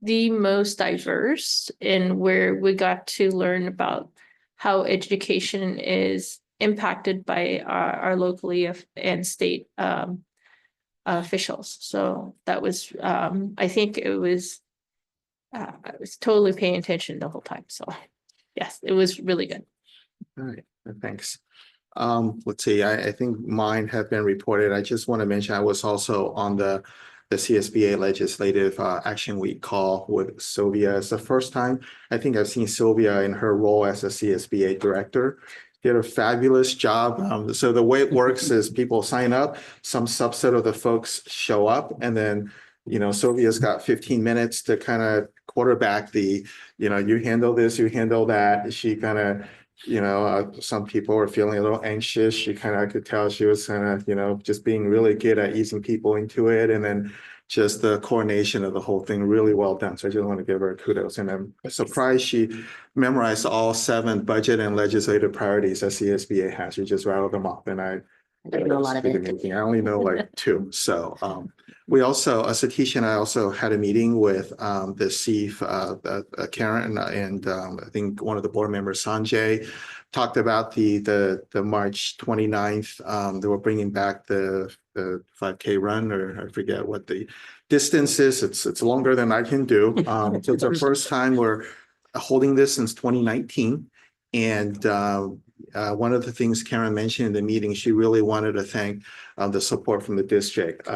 most diverse, in where we got to learn about how education is impacted by our locally and state officials. So that was, I think I was totally paying attention the whole time. So yes, it was really good. All right, thanks. Let's see, I think mine have been reported. I just want to mention I was also on the CSBA Legislative Action Week call with Sylvia. It's the first time I think I've seen Sylvia in her role as a CSBA director. Did a fabulous job. So the way it works is people sign up, some subset of the folks show up, and then Sylvia's got 15 minutes to kind of quarterback the, you handle this, you handle that. She kind of, some people were feeling a little anxious. She I could tell she was kind of, just being really good at easing people into it. And then just the coordination of the whole thing, really well done. So I just want to give her kudos. And I'm surprised she memorized all 7 budget and legislative priorities that CSBA has. She just rattled them off. And I know a lot of it. I only know like 2. So we also, Satish and I also had a meeting with the CEF, Karen, and I think one of the board members, Sanjay, talked about the March 29th. They were bringing back the 5K run, or I forget what the distance is. It's longer than I can do. So it's our first time we're holding this since 2019. And one of the things Karen mentioned in the meeting, she really wanted to thank the support from the district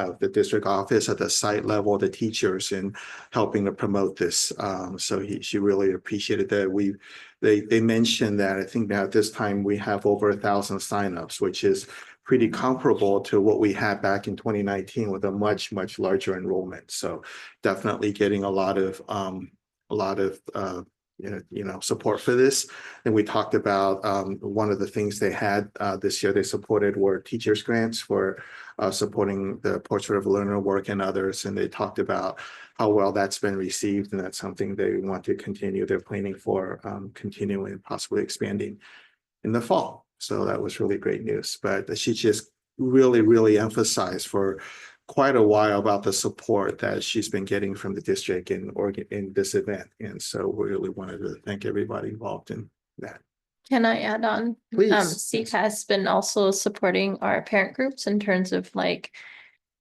office at the site level, the teachers, in helping to promote this. So she really appreciated that. They mentioned that I think now at this time we have over 1,000 signups, which is pretty comparable to what we had back in 2019 with a much larger enrollment. So definitely getting a lot of support for this. And we talked about one of the things they had this year they supported were teachers grants for supporting the Portrait of a Learner work and others. And they talked about how well that's been received, and that's something they want to continue. They're planning for continuing and possibly expanding in the fall. So that was really great news. But she just really emphasized for quite a while about the support that she's been getting from the district in this event. And so we really wanted to thank everybody involved in that. Can I add on? Please. CEF has been also supporting our parent groups in terms of like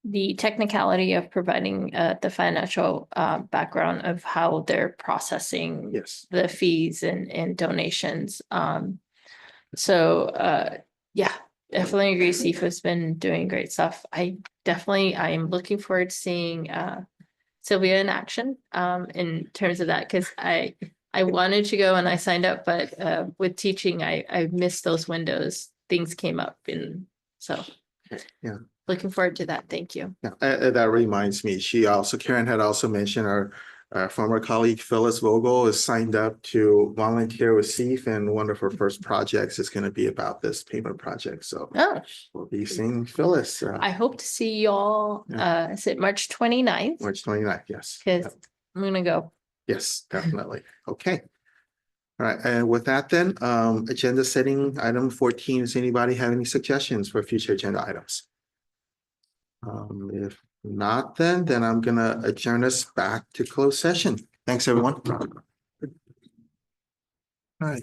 the technicality of providing the financial background of how they're processing the fees and donations. Yeah, definitely agree. CEF has been doing great stuff. I am looking forward to seeing Sylvia in action in terms of that, because I wanted to go and I signed up, but with teaching, I missed those windows. Things came up, and so yeah, looking forward to that. Thank you. Yeah, that reminds me. Karen had also mentioned our former colleague Phyllis Vogel is signed up to volunteer with CEF, and one of her first projects is going to be about this payment project. So we'll be seeing Phyllis. I hope to see you all. Is it March 29th? March 29th, yes. Because I'm going to go. Yes, definitely. Okay. All right. And with that then, agenda setting item 14. Does anybody have any suggestions for future agenda items? If not, then I'm going to adjourn us back to closed session. Thanks, everyone. All right.